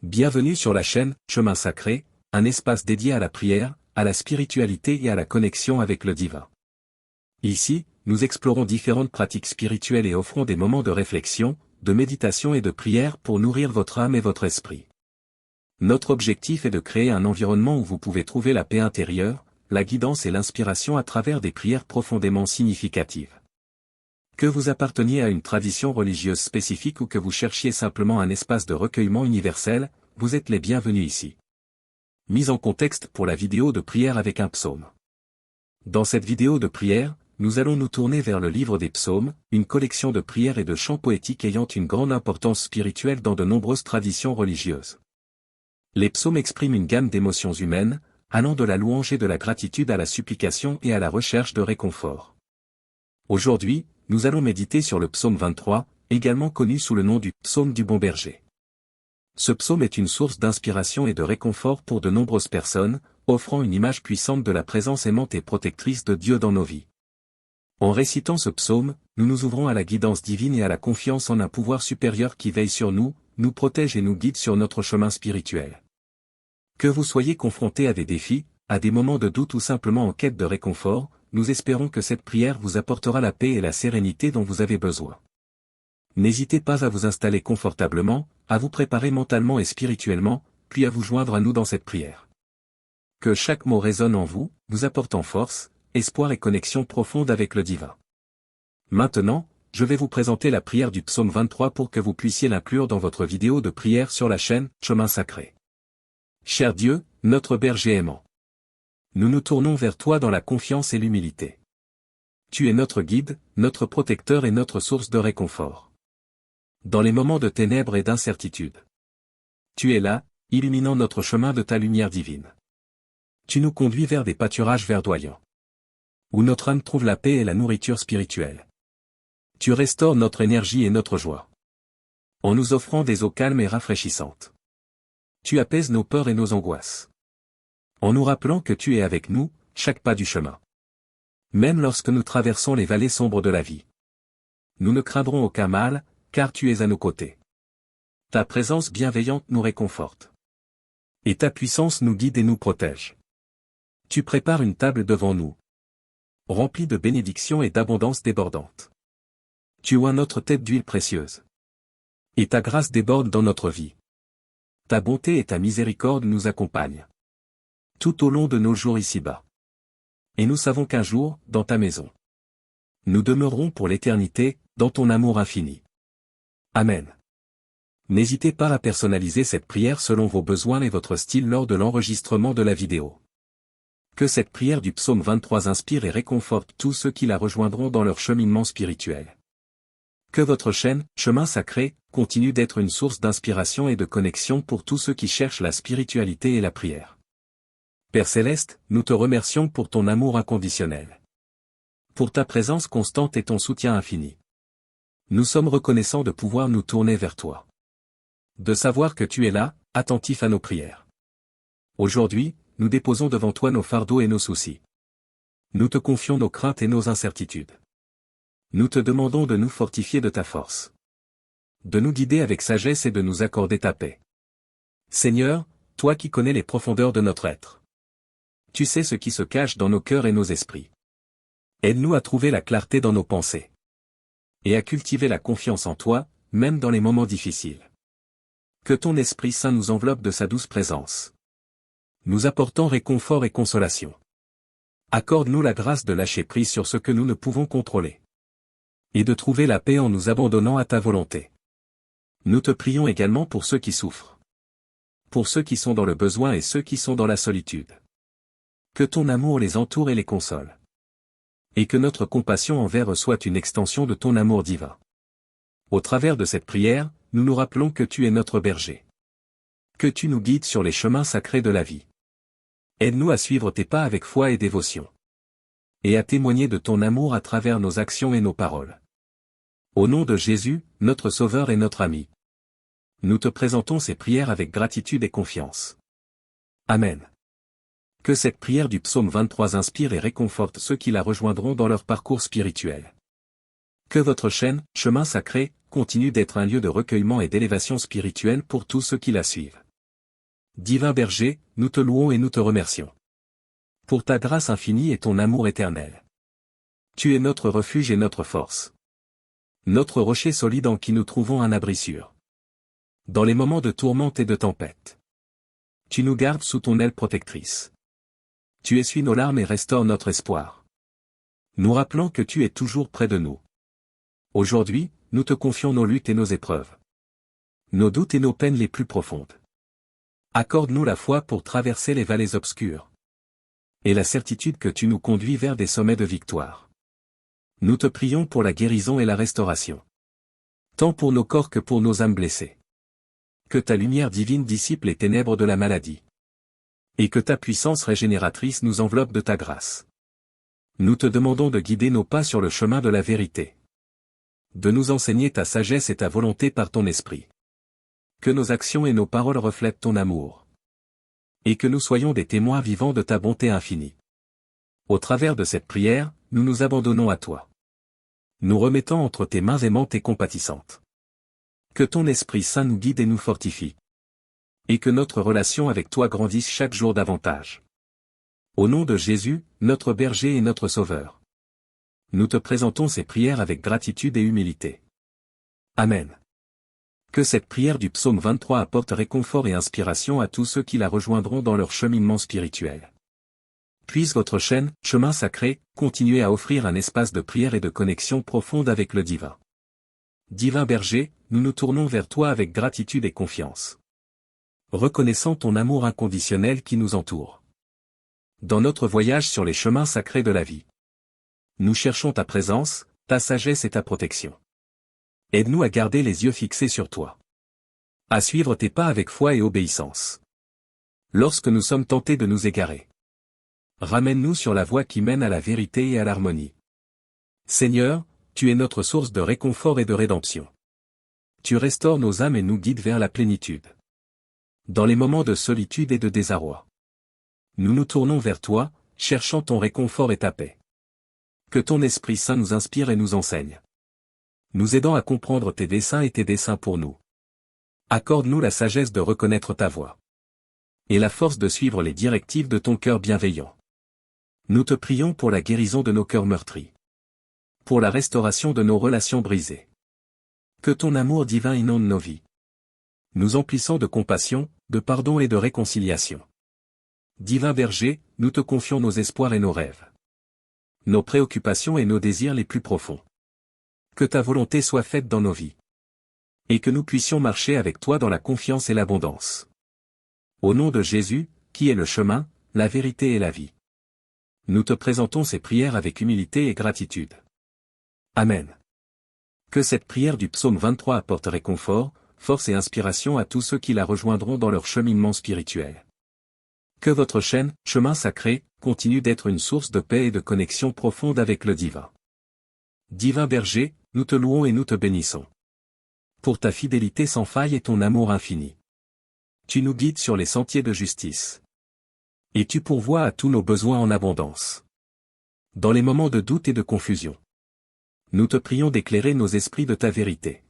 Bienvenue sur la chaîne Chemin Sacré, un espace dédié à la prière, à la spiritualité et à la connexion avec le divin. Ici, nous explorons différentes pratiques spirituelles et offrons des moments de réflexion, de méditation et de prière pour nourrir votre âme et votre esprit. Notre objectif est de créer un environnement où vous pouvez trouver la paix intérieure, la guidance et l'inspiration à travers des prières profondément significatives. Que vous apparteniez à une tradition religieuse spécifique ou que vous cherchiez simplement un espace de recueillement universel, vous êtes les bienvenus ici. Mise en contexte pour la vidéo de prière avec un psaume. Dans cette vidéo de prière, nous allons nous tourner vers le livre des psaumes, une collection de prières et de chants poétiques ayant une grande importance spirituelle dans de nombreuses traditions religieuses. Les psaumes expriment une gamme d'émotions humaines, allant de la louange et de la gratitude à la supplication et à la recherche de réconfort. Aujourd'hui, nous allons méditer sur le psaume 23, également connu sous le nom du psaume du bon berger. Ce psaume est une source d'inspiration et de réconfort pour de nombreuses personnes, offrant une image puissante de la présence aimante et protectrice de Dieu dans nos vies. En récitant ce psaume, nous nous ouvrons à la guidance divine et à la confiance en un pouvoir supérieur qui veille sur nous, nous protège et nous guide sur notre chemin spirituel. Que vous soyez confrontés à des défis, à des moments de doute ou simplement en quête de réconfort, nous espérons que cette prière vous apportera la paix et la sérénité dont vous avez besoin. N'hésitez pas à vous installer confortablement, à vous préparer mentalement et spirituellement, puis à vous joindre à nous dans cette prière. Que chaque mot résonne en vous, vous apportant force, espoir et connexion profonde avec le divin. Maintenant, je vais vous présenter la prière du psaume 23 pour que vous puissiez l'inclure dans votre vidéo de prière sur la chaîne Chemin Sacré. Cher Dieu, notre berger aimant. Nous nous tournons vers toi dans la confiance et l'humilité. Tu es notre guide, notre protecteur et notre source de réconfort. Dans les moments de ténèbres et d'incertitude. Tu es là, illuminant notre chemin de ta lumière divine. Tu nous conduis vers des pâturages verdoyants. Où notre âme trouve la paix et la nourriture spirituelle. Tu restaures notre énergie et notre joie. En nous offrant des eaux calmes et rafraîchissantes. Tu apaises nos peurs et nos angoisses. En nous rappelant que tu es avec nous, chaque pas du chemin. Même lorsque nous traversons les vallées sombres de la vie. Nous ne craindrons aucun mal, car tu es à nos côtés. Ta présence bienveillante nous réconforte. Et ta puissance nous guide et nous protège. Tu prépares une table devant nous. Remplie de bénédictions et d'abondance débordante. Tu oins notre tête d'huile précieuse. Et ta grâce déborde dans notre vie. Ta bonté et ta miséricorde nous accompagnent. Tout au long de nos jours ici-bas. Et nous savons qu'un jour, dans ta maison, nous demeurerons pour l'éternité, dans ton amour infini. Amen. N'hésitez pas à personnaliser cette prière selon vos besoins et votre style lors de l'enregistrement de la vidéo. Que cette prière du psaume 23 inspire et réconforte tous ceux qui la rejoindront dans leur cheminement spirituel. Que votre chaîne, Chemin Sacré, continue d'être une source d'inspiration et de connexion pour tous ceux qui cherchent la spiritualité et la prière. Père Céleste, nous te remercions pour ton amour inconditionnel. Pour ta présence constante et ton soutien infini. Nous sommes reconnaissants de pouvoir nous tourner vers toi. De savoir que tu es là, attentif à nos prières. Aujourd'hui, nous déposons devant toi nos fardeaux et nos soucis. Nous te confions nos craintes et nos incertitudes. Nous te demandons de nous fortifier de ta force. De nous guider avec sagesse et de nous accorder ta paix. Seigneur, toi qui connais les profondeurs de notre être. Tu sais ce qui se cache dans nos cœurs et nos esprits. Aide-nous à trouver la clarté dans nos pensées. Et à cultiver la confiance en toi, même dans les moments difficiles. Que ton Esprit Saint nous enveloppe de sa douce présence. Nous apportant réconfort et consolation. Accorde-nous la grâce de lâcher prise sur ce que nous ne pouvons contrôler. Et de trouver la paix en nous abandonnant à ta volonté. Nous te prions également pour ceux qui souffrent. Pour ceux qui sont dans le besoin et ceux qui sont dans la solitude. Que ton amour les entoure et les console. Et que notre compassion envers eux soit une extension de ton amour divin. Au travers de cette prière, nous nous rappelons que tu es notre berger. Que tu nous guides sur les chemins sacrés de la vie. Aide-nous à suivre tes pas avec foi et dévotion. Et à témoigner de ton amour à travers nos actions et nos paroles. Au nom de Jésus, notre Sauveur et notre ami. Nous te présentons ces prières avec gratitude et confiance. Amen. Que cette prière du psaume 23 inspire et réconforte ceux qui la rejoindront dans leur parcours spirituel. Que votre chaîne, Chemin Sacré, continue d'être un lieu de recueillement et d'élévation spirituelle pour tous ceux qui la suivent. Divin Berger, nous te louons et nous te remercions. Pour ta grâce infinie et ton amour éternel. Tu es notre refuge et notre force. Notre rocher solide en qui nous trouvons un abri sûr. Dans les moments de tourmente et de tempête. Tu nous gardes sous ton aile protectrice. Tu essuies nos larmes et restaures notre espoir. Nous rappelons que tu es toujours près de nous. Aujourd'hui, nous te confions nos luttes et nos épreuves. Nos doutes et nos peines les plus profondes. Accorde-nous la foi pour traverser les vallées obscures. Et la certitude que tu nous conduis vers des sommets de victoire. Nous te prions pour la guérison et la restauration. Tant pour nos corps que pour nos âmes blessées. Que ta lumière divine dissipe les ténèbres de la maladie. Et que ta puissance régénératrice nous enveloppe de ta grâce. Nous te demandons de guider nos pas sur le chemin de la vérité. De nous enseigner ta sagesse et ta volonté par ton esprit. Que nos actions et nos paroles reflètent ton amour. Et que nous soyons des témoins vivants de ta bonté infinie. Au travers de cette prière, nous nous abandonnons à toi. Nous remettons entre tes mains aimantes et compatissantes. Que ton Esprit Saint nous guide et nous fortifie. Et que notre relation avec toi grandisse chaque jour davantage. Au nom de Jésus, notre berger et notre sauveur. Nous te présentons ces prières avec gratitude et humilité. Amen. Que cette prière du psaume 23 apporte réconfort et inspiration à tous ceux qui la rejoindront dans leur cheminement spirituel. Puisse votre chaîne, Chemin Sacré, continuer à offrir un espace de prière et de connexion profonde avec le divin. Divin Berger, nous nous tournons vers toi avec gratitude et confiance. Reconnaissant ton amour inconditionnel qui nous entoure. Dans notre voyage sur les chemins sacrés de la vie. Nous cherchons ta présence, ta sagesse et ta protection. Aide-nous à garder les yeux fixés sur toi. À suivre tes pas avec foi et obéissance. Lorsque nous sommes tentés de nous égarer. Ramène-nous sur la voie qui mène à la vérité et à l'harmonie. Seigneur, tu es notre source de réconfort et de rédemption. Tu restaures nos âmes et nous guides vers la plénitude. Dans les moments de solitude et de désarroi. Nous nous tournons vers toi, cherchant ton réconfort et ta paix. Que ton Esprit Saint nous inspire et nous enseigne. Nous aidant à comprendre tes desseins et tes desseins pour nous. Accorde-nous la sagesse de reconnaître ta voix. Et la force de suivre les directives de ton cœur bienveillant. Nous te prions pour la guérison de nos cœurs meurtris. Pour la restauration de nos relations brisées. Que ton amour divin inonde nos vies. Nous emplissant de compassion, de pardon et de réconciliation. Divin Berger, nous te confions nos espoirs et nos rêves. Nos préoccupations et nos désirs les plus profonds. Que ta volonté soit faite dans nos vies. Et que nous puissions marcher avec toi dans la confiance et l'abondance. Au nom de Jésus, qui est le chemin, la vérité et la vie. Nous te présentons ces prières avec humilité et gratitude. Amen. Que cette prière du psaume 23 apporte réconfort, force et inspiration à tous ceux qui la rejoindront dans leur cheminement spirituel. Que votre chaîne, Chemin Sacré, continue d'être une source de paix et de connexion profonde avec le divin. Divin Berger, nous te louons et nous te bénissons. Pour ta fidélité sans faille et ton amour infini. Tu nous guides sur les sentiers de justice. Et tu pourvois à tous nos besoins en abondance. Dans les moments de doute et de confusion. Nous te prions d'éclairer nos esprits de ta vérité.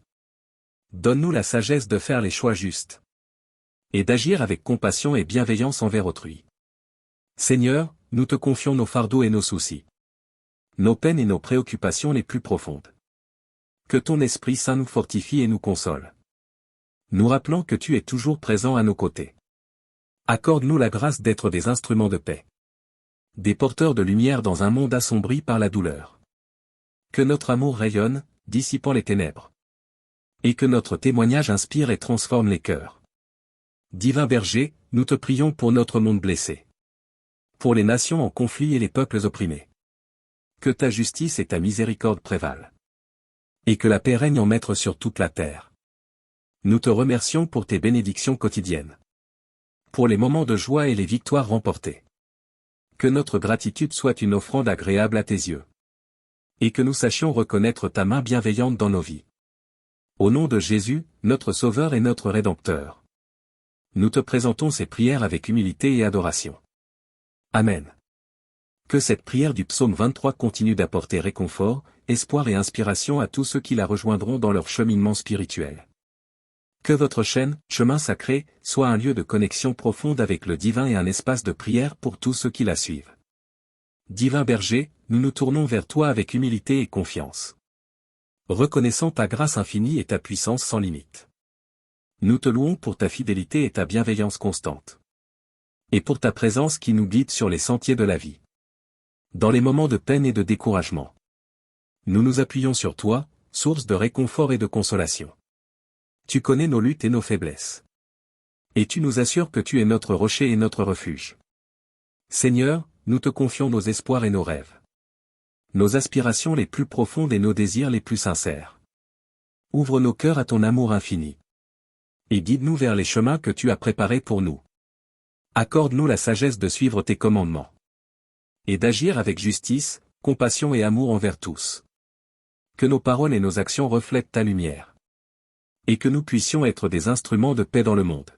Donne-nous la sagesse de faire les choix justes. Et d'agir avec compassion et bienveillance envers autrui. Seigneur, nous te confions nos fardeaux et nos soucis. Nos peines et nos préoccupations les plus profondes. Que ton Esprit Saint nous fortifie et nous console. Nous rappelons que tu es toujours présent à nos côtés. Accorde-nous la grâce d'être des instruments de paix. Des porteurs de lumière dans un monde assombri par la douleur. Que notre amour rayonne, dissipant les ténèbres. Et que notre témoignage inspire et transforme les cœurs. Divin Berger, nous te prions pour notre monde blessé. Pour les nations en conflit et les peuples opprimés. Que ta justice et ta miséricorde prévalent. Et que la paix règne en maître sur toute la terre. Nous te remercions pour tes bénédictions quotidiennes. Pour les moments de joie et les victoires remportées. Que notre gratitude soit une offrande agréable à tes yeux. Et que nous sachions reconnaître ta main bienveillante dans nos vies. Au nom de Jésus, notre Sauveur et notre Rédempteur. Nous te présentons ces prières avec humilité et adoration. Amen. Que cette prière du psaume 23 continue d'apporter réconfort, espoir et inspiration à tous ceux qui la rejoindront dans leur cheminement spirituel. Que votre chaîne, chemin sacré, soit un lieu de connexion profonde avec le divin et un espace de prière pour tous ceux qui la suivent. Divin berger, nous nous tournons vers toi avec humilité et confiance. Reconnaissant ta grâce infinie et ta puissance sans limite. Nous te louons pour ta fidélité et ta bienveillance constante. Et pour ta présence qui nous guide sur les sentiers de la vie. Dans les moments de peine et de découragement. Nous nous appuyons sur toi, source de réconfort et de consolation. Tu connais nos luttes et nos faiblesses. Et tu nous assures que tu es notre rocher et notre refuge. Seigneur, nous te confions nos espoirs et nos rêves. Nos aspirations les plus profondes et nos désirs les plus sincères. Ouvre nos cœurs à ton amour infini. Et guide-nous vers les chemins que tu as préparés pour nous. Accorde-nous la sagesse de suivre tes commandements. Et d'agir avec justice, compassion et amour envers tous. Que nos paroles et nos actions reflètent ta lumière. Et que nous puissions être des instruments de paix dans le monde.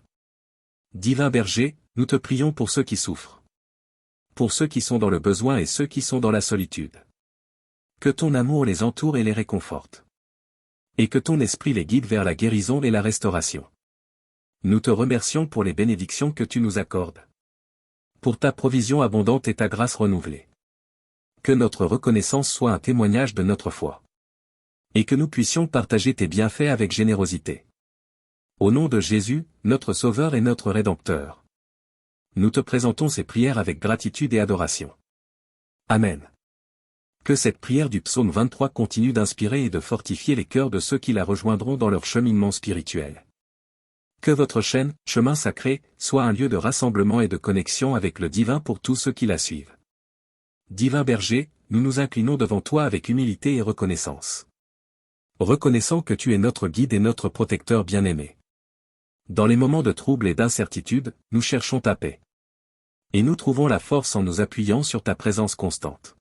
Divin berger, nous te prions pour ceux qui souffrent. Pour ceux qui sont dans le besoin et ceux qui sont dans la solitude. Que ton amour les entoure et les réconforte. Et que ton esprit les guide vers la guérison et la restauration. Nous te remercions pour les bénédictions que tu nous accordes. Pour ta provision abondante et ta grâce renouvelée. Que notre reconnaissance soit un témoignage de notre foi. Et que nous puissions partager tes bienfaits avec générosité. Au nom de Jésus, notre Sauveur et notre Rédempteur. Nous te présentons ces prières avec gratitude et adoration. Amen. Que cette prière du psaume 23 continue d'inspirer et de fortifier les cœurs de ceux qui la rejoindront dans leur cheminement spirituel. Que votre chaîne, chemin sacré, soit un lieu de rassemblement et de connexion avec le divin pour tous ceux qui la suivent. Divin berger, nous nous inclinons devant toi avec humilité et reconnaissance. Reconnaissant que tu es notre guide et notre protecteur bien-aimé. Dans les moments de trouble et d'incertitude, nous cherchons ta paix. Et nous trouvons la force en nous appuyant sur ta présence constante.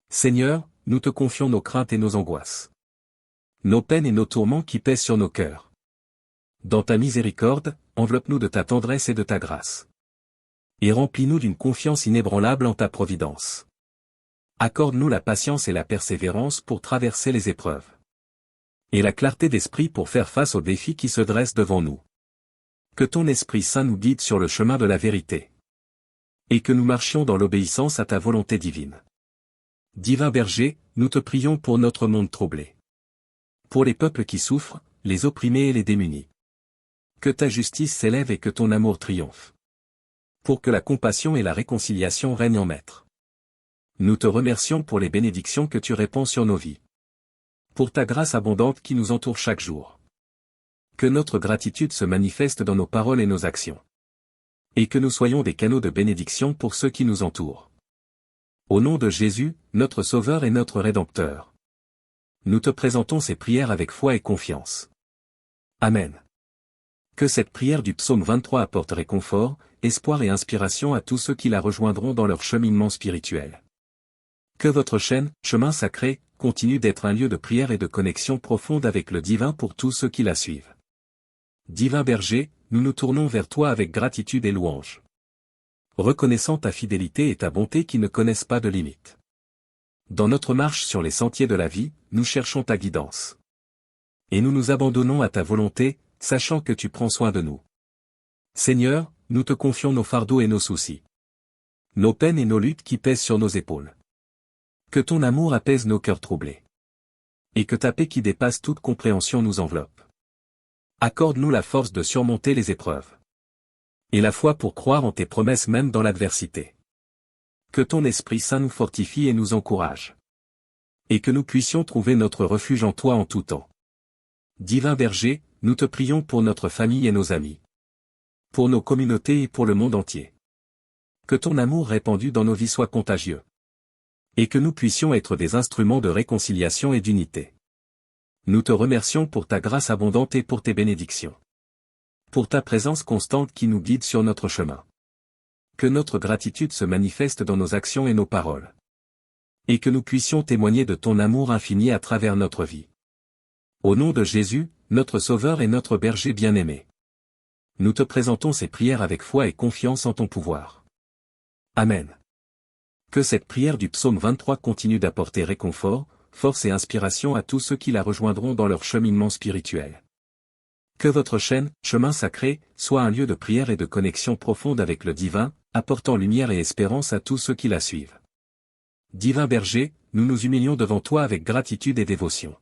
Seigneur, nous te confions nos craintes et nos angoisses. Nos peines et nos tourments qui pèsent sur nos cœurs. Dans ta miséricorde, enveloppe-nous de ta tendresse et de ta grâce. Et remplis-nous d'une confiance inébranlable en ta providence. Accorde-nous la patience et la persévérance pour traverser les épreuves. Et la clarté d'esprit pour faire face aux défis qui se dressent devant nous. Que ton Esprit Saint nous guide sur le chemin de la vérité. Et que nous marchions dans l'obéissance à ta volonté divine. Divin berger, nous te prions pour notre monde troublé. Pour les peuples qui souffrent, les opprimés et les démunis. Que ta justice s'élève et que ton amour triomphe. Pour que la compassion et la réconciliation règnent en maître. Nous te remercions pour les bénédictions que tu répands sur nos vies. Pour ta grâce abondante qui nous entoure chaque jour. Que notre gratitude se manifeste dans nos paroles et nos actions. Et que nous soyons des canaux de bénédiction pour ceux qui nous entourent. Au nom de Jésus, notre Sauveur et notre Rédempteur. Nous te présentons ces prières avec foi et confiance. Amen. Que cette prière du psaume 23 apporte réconfort, espoir et inspiration à tous ceux qui la rejoindront dans leur cheminement spirituel. Que votre chaîne, chemin sacré, continue d'être un lieu de prière et de connexion profonde avec le divin pour tous ceux qui la suivent. Divin berger, nous nous tournons vers toi avec gratitude et louange. Reconnaissant ta fidélité et ta bonté qui ne connaissent pas de limites. Dans notre marche sur les sentiers de la vie, nous cherchons ta guidance. Et nous nous abandonnons à ta volonté, sachant que tu prends soin de nous. Seigneur, nous te confions nos fardeaux et nos soucis. Nos peines et nos luttes qui pèsent sur nos épaules. Que ton amour apaise nos cœurs troublés. Et que ta paix qui dépasse toute compréhension nous enveloppe. Accorde-nous la force de surmonter les épreuves. Et la foi pour croire en tes promesses même dans l'adversité. Que ton Esprit Saint nous fortifie et nous encourage. Et que nous puissions trouver notre refuge en toi en tout temps. Divin berger, nous te prions pour notre famille et nos amis. Pour nos communautés et pour le monde entier. Que ton amour répandu dans nos vies soit contagieux. Et que nous puissions être des instruments de réconciliation et d'unité. Nous te remercions pour ta grâce abondante et pour tes bénédictions. Pour ta présence constante qui nous guide sur notre chemin. Que notre gratitude se manifeste dans nos actions et nos paroles. Et que nous puissions témoigner de ton amour infini à travers notre vie. Au nom de Jésus, notre Sauveur et notre berger bien-aimé. Nous te présentons ces prières avec foi et confiance en ton pouvoir. Amen. Que cette prière du psaume 23 continue d'apporter réconfort, force et inspiration à tous ceux qui la rejoindront dans leur cheminement spirituel. Que votre chaîne, Chemin Sacré, soit un lieu de prière et de connexion profonde avec le divin, apportant lumière et espérance à tous ceux qui la suivent. Divin Berger, nous nous humilions devant toi avec gratitude et dévotion.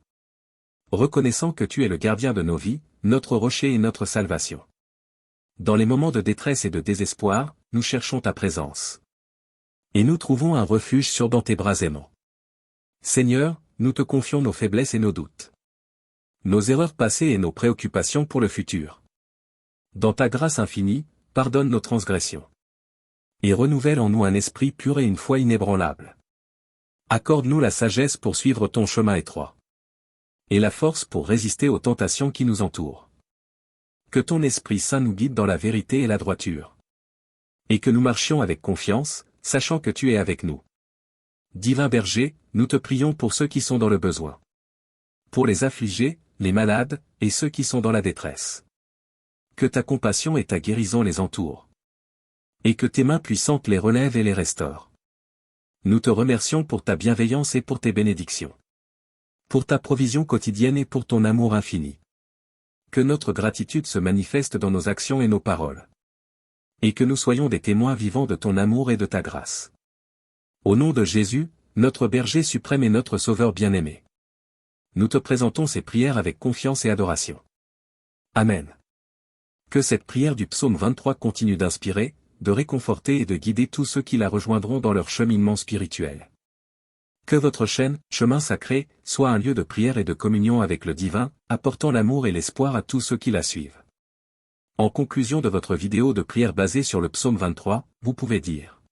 Reconnaissant que tu es le gardien de nos vies, notre rocher et notre salvation. Dans les moments de détresse et de désespoir, nous cherchons ta présence. Et nous trouvons un refuge sûr dans tes bras aimants. Seigneur, nous te confions nos faiblesses et nos doutes. Nos erreurs passées et nos préoccupations pour le futur. Dans ta grâce infinie, pardonne nos transgressions. Et renouvelle en nous un esprit pur et une foi inébranlable. Accorde-nous la sagesse pour suivre ton chemin étroit. Et la force pour résister aux tentations qui nous entourent. Que ton Esprit Saint nous guide dans la vérité et la droiture. Et que nous marchions avec confiance, sachant que tu es avec nous. Divin Berger, nous te prions pour ceux qui sont dans le besoin. Pour les affligés, les malades, et ceux qui sont dans la détresse. Que ta compassion et ta guérison les entourent. Et que tes mains puissantes les relèvent et les restaurent. Nous te remercions pour ta bienveillance et pour tes bénédictions. Pour ta provision quotidienne et pour ton amour infini. Que notre gratitude se manifeste dans nos actions et nos paroles. Et que nous soyons des témoins vivants de ton amour et de ta grâce. Au nom de Jésus, notre berger suprême et notre sauveur bien-aimé. Nous te présentons ces prières avec confiance et adoration. Amen. Que cette prière du psaume 23 continue d'inspirer, de réconforter et de guider tous ceux qui la rejoindront dans leur cheminement spirituel. Que votre chaîne, Chemin Sacré, soit un lieu de prière et de communion avec le divin, apportant l'amour et l'espoir à tous ceux qui la suivent. En conclusion de votre vidéo de prière basée sur le psaume 23, vous pouvez dire: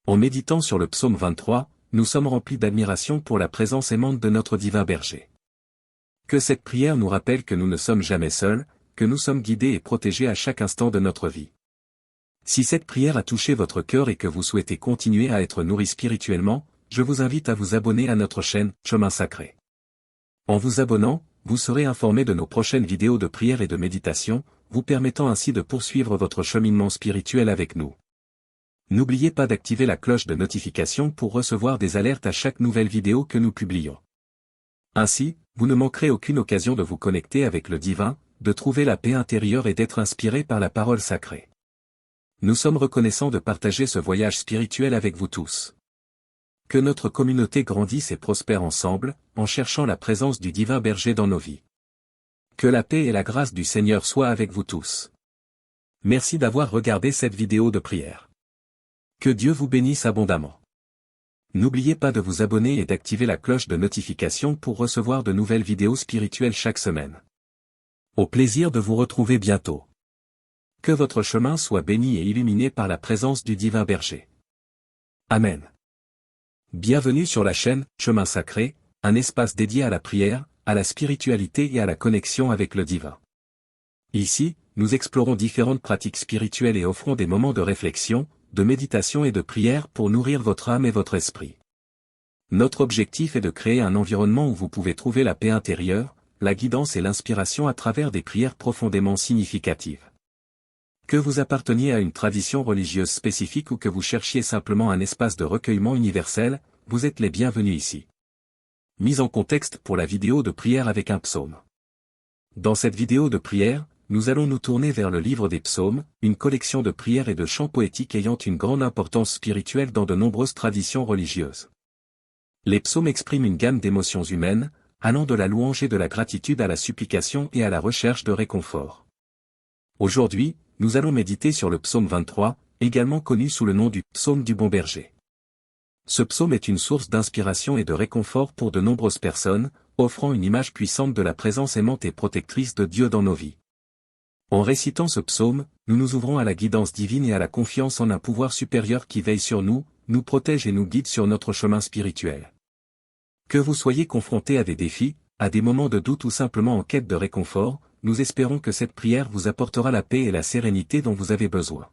en méditant sur le psaume 23, nous sommes remplis d'admiration pour la présence aimante de notre divin berger. Que cette prière nous rappelle que nous ne sommes jamais seuls, que nous sommes guidés et protégés à chaque instant de notre vie. Si cette prière a touché votre cœur et que vous souhaitez continuer à être nourri spirituellement, je vous invite à vous abonner à notre chaîne, Chemin Sacré. En vous abonnant, vous serez informé de nos prochaines vidéos de prière et de méditation, vous permettant ainsi de poursuivre votre cheminement spirituel avec nous. N'oubliez pas d'activer la cloche de notification pour recevoir des alertes à chaque nouvelle vidéo que nous publions. Ainsi, vous ne manquerez aucune occasion de vous connecter avec le divin, de trouver la paix intérieure et d'être inspiré par la parole sacrée. Nous sommes reconnaissants de partager ce voyage spirituel avec vous tous. Que notre communauté grandisse et prospère ensemble, en cherchant la présence du divin berger dans nos vies. Que la paix et la grâce du Seigneur soient avec vous tous. Merci d'avoir regardé cette vidéo de prière. Que Dieu vous bénisse abondamment. N'oubliez pas de vous abonner et d'activer la cloche de notification pour recevoir de nouvelles vidéos spirituelles chaque semaine. Au plaisir de vous retrouver bientôt. Que votre chemin soit béni et illuminé par la présence du divin berger. Amen. Bienvenue sur la chaîne, Chemin Sacré, un espace dédié à la prière, à la spiritualité et à la connexion avec le divin. Ici, nous explorons différentes pratiques spirituelles et offrons des moments de réflexion, de méditation et de prière pour nourrir votre âme et votre esprit. Notre objectif est de créer un environnement où vous pouvez trouver la paix intérieure, la guidance et l'inspiration à travers des prières profondément significatives. Que vous apparteniez à une tradition religieuse spécifique ou que vous cherchiez simplement un espace de recueillement universel, vous êtes les bienvenus ici. Mise en contexte pour la vidéo de prière avec un psaume. Dans cette vidéo de prière, nous allons nous tourner vers le livre des psaumes, une collection de prières et de chants poétiques ayant une grande importance spirituelle dans de nombreuses traditions religieuses. Les psaumes expriment une gamme d'émotions humaines, allant de la louange et de la gratitude à la supplication et à la recherche de réconfort. Aujourd'hui, nous allons méditer sur le psaume 23, également connu sous le nom du psaume du bon berger. Ce psaume est une source d'inspiration et de réconfort pour de nombreuses personnes, offrant une image puissante de la présence aimante et protectrice de Dieu dans nos vies. En récitant ce psaume, nous nous ouvrons à la guidance divine et à la confiance en un pouvoir supérieur qui veille sur nous, nous protège et nous guide sur notre chemin spirituel. Que vous soyez confrontés à des défis, à des moments de doute ou simplement en quête de réconfort, nous espérons que cette prière vous apportera la paix et la sérénité dont vous avez besoin.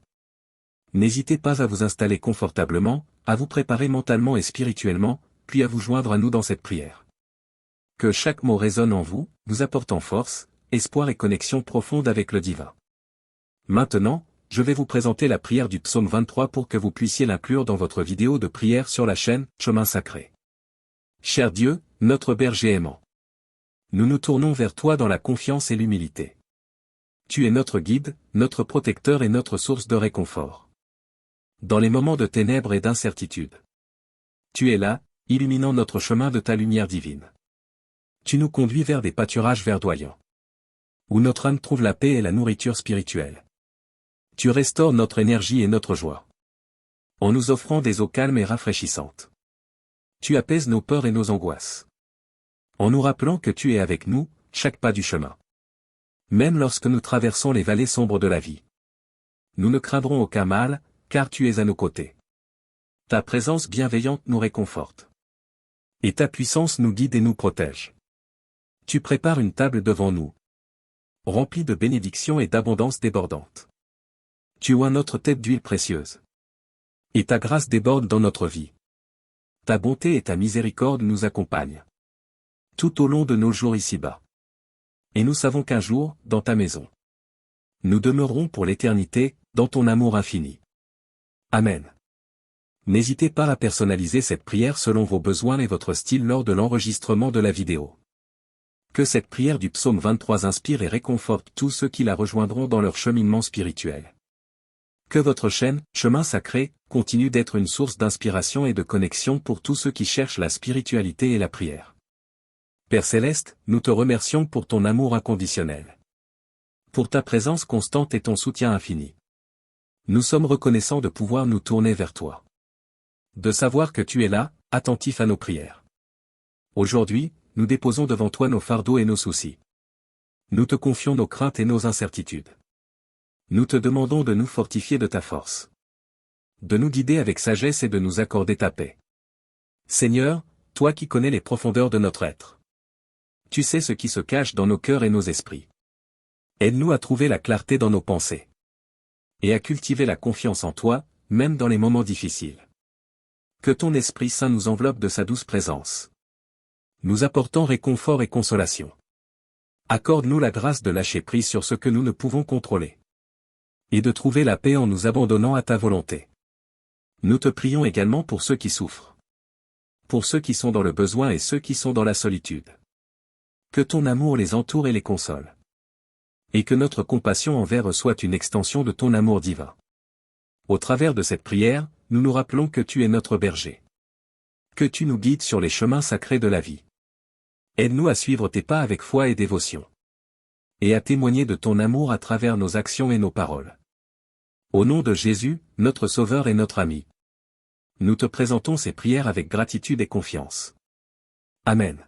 N'hésitez pas à vous installer confortablement, à vous préparer mentalement et spirituellement, puis à vous joindre à nous dans cette prière. Que chaque mot résonne en vous, vous apportant force, espoir et connexion profonde avec le divin. Maintenant, je vais vous présenter la prière du psaume 23 pour que vous puissiez l'inclure dans votre vidéo de prière sur la chaîne Chemin Sacré. Cher Dieu, notre berger aimant. Nous nous tournons vers toi dans la confiance et l'humilité. Tu es notre guide, notre protecteur et notre source de réconfort. Dans les moments de ténèbres et d'incertitude. Tu es là, illuminant notre chemin de ta lumière divine. Tu nous conduis vers des pâturages verdoyants. Où notre âme trouve la paix et la nourriture spirituelle. Tu restaures notre énergie et notre joie. En nous offrant des eaux calmes et rafraîchissantes. Tu apaises nos peurs et nos angoisses. En nous rappelant que tu es avec nous, chaque pas du chemin. Même lorsque nous traversons les vallées sombres de la vie. Nous ne craindrons aucun mal, car tu es à nos côtés. Ta présence bienveillante nous réconforte. Et ta puissance nous guide et nous protège. Tu prépares une table devant nous. Remplie de bénédictions et d'abondance débordante. Tu oins notre tête d'huile précieuse. Et ta grâce déborde dans notre vie. Ta bonté et ta miséricorde nous accompagnent. Tout au long de nos jours ici-bas. Et nous savons qu'un jour, dans ta maison, nous demeurerons pour l'éternité, dans ton amour infini. Amen. N'hésitez pas à personnaliser cette prière selon vos besoins et votre style lors de l'enregistrement de la vidéo. Que cette prière du psaume 23 inspire et réconforte tous ceux qui la rejoindront dans leur cheminement spirituel. Que votre chaîne, Chemin Sacré, continue d'être une source d'inspiration et de connexion pour tous ceux qui cherchent la spiritualité et la prière. Père Céleste, nous te remercions pour ton amour inconditionnel. Pour ta présence constante et ton soutien infini. Nous sommes reconnaissants de pouvoir nous tourner vers toi. De savoir que tu es là, attentif à nos prières. Aujourd'hui, nous déposons devant toi nos fardeaux et nos soucis. Nous te confions nos craintes et nos incertitudes. Nous te demandons de nous fortifier de ta force. De nous guider avec sagesse et de nous accorder ta paix. Seigneur, toi qui connais les profondeurs de notre être. Tu sais ce qui se cache dans nos cœurs et nos esprits. Aide-nous à trouver la clarté dans nos pensées. Et à cultiver la confiance en toi, même dans les moments difficiles. Que ton Esprit Saint nous enveloppe de sa douce présence. Nous apportant réconfort et consolation. Accorde-nous la grâce de lâcher prise sur ce que nous ne pouvons contrôler. Et de trouver la paix en nous abandonnant à ta volonté. Nous te prions également pour ceux qui souffrent. Pour ceux qui sont dans le besoin et ceux qui sont dans la solitude. Que ton amour les entoure et les console. Et que notre compassion envers eux soit une extension de ton amour divin. Au travers de cette prière, nous nous rappelons que tu es notre berger. Que tu nous guides sur les chemins sacrés de la vie. Aide-nous à suivre tes pas avec foi et dévotion. Et à témoigner de ton amour à travers nos actions et nos paroles. Au nom de Jésus, notre Sauveur et notre ami. Nous te présentons ces prières avec gratitude et confiance. Amen.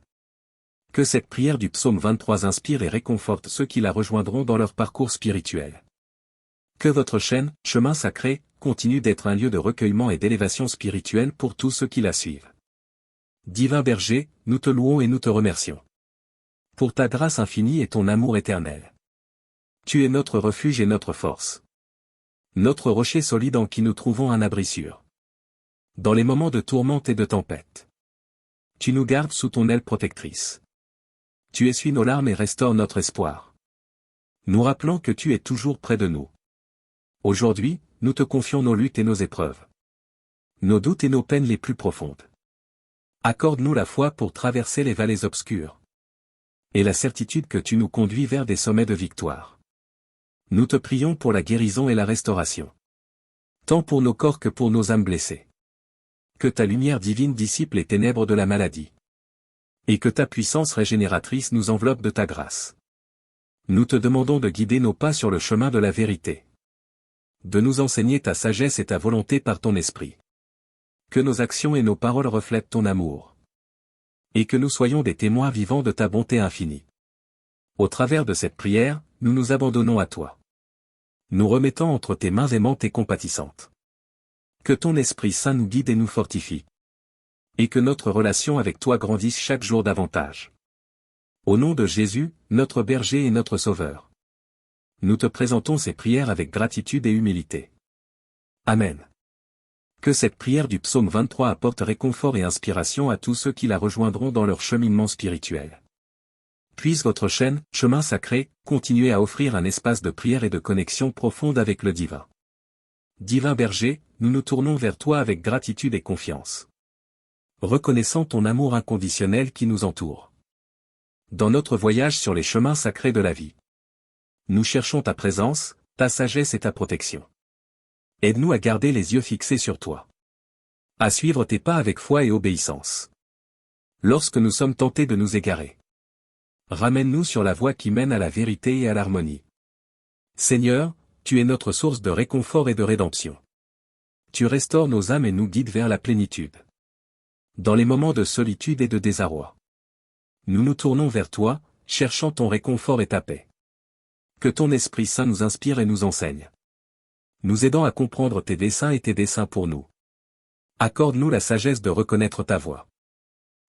Que cette prière du psaume 23 inspire et réconforte ceux qui la rejoindront dans leur parcours spirituel. Que votre chaîne, Chemin Sacré, continue d'être un lieu de recueillement et d'élévation spirituelle pour tous ceux qui la suivent. Divin Berger, nous te louons et nous te remercions. Pour ta grâce infinie et ton amour éternel. Tu es notre refuge et notre force. Notre rocher solide en qui nous trouvons un abri sûr. Dans les moments de tourmente et de tempête. Tu nous gardes sous ton aile protectrice. Tu essuies nos larmes et restaures notre espoir. Nous rappelons que tu es toujours près de nous. Aujourd'hui, nous te confions nos luttes et nos épreuves. Nos doutes et nos peines les plus profondes. Accorde-nous la foi pour traverser les vallées obscures. Et la certitude que tu nous conduis vers des sommets de victoire. Nous te prions pour la guérison et la restauration. Tant pour nos corps que pour nos âmes blessées. Que ta lumière divine dissipe les ténèbres de la maladie. Et que ta puissance régénératrice nous enveloppe de ta grâce. Nous te demandons de guider nos pas sur le chemin de la vérité. De nous enseigner ta sagesse et ta volonté par ton esprit. Que nos actions et nos paroles reflètent ton amour. Et que nous soyons des témoins vivants de ta bonté infinie. Au travers de cette prière, nous nous abandonnons à toi. Nous remettons entre tes mains aimantes et compatissantes. Que ton Esprit Saint nous guide et nous fortifie. Et que notre relation avec toi grandisse chaque jour davantage. Au nom de Jésus, notre berger et notre Sauveur. Nous te présentons ces prières avec gratitude et humilité. Amen. Que cette prière du psaume 23 apporte réconfort et inspiration à tous ceux qui la rejoindront dans leur cheminement spirituel. Puisse votre chaîne, Chemin Sacré, continuer à offrir un espace de prière et de connexion profonde avec le divin. Divin Berger, nous nous tournons vers toi avec gratitude et confiance. Reconnaissant ton amour inconditionnel qui nous entoure. Dans notre voyage sur les chemins sacrés de la vie. Nous cherchons ta présence, ta sagesse et ta protection. Aide-nous à garder les yeux fixés sur toi. À suivre tes pas avec foi et obéissance. Lorsque nous sommes tentés de nous égarer, ramène-nous sur la voie qui mène à la vérité et à l'harmonie. Seigneur, tu es notre source de réconfort et de rédemption. Tu restaures nos âmes et nous guides vers la plénitude. Dans les moments de solitude et de désarroi, nous nous tournons vers toi, cherchant ton réconfort et ta paix. Que ton Esprit Saint nous inspire et nous enseigne, nous aidant à comprendre tes desseins et tes desseins pour nous. Accorde-nous la sagesse de reconnaître ta voix,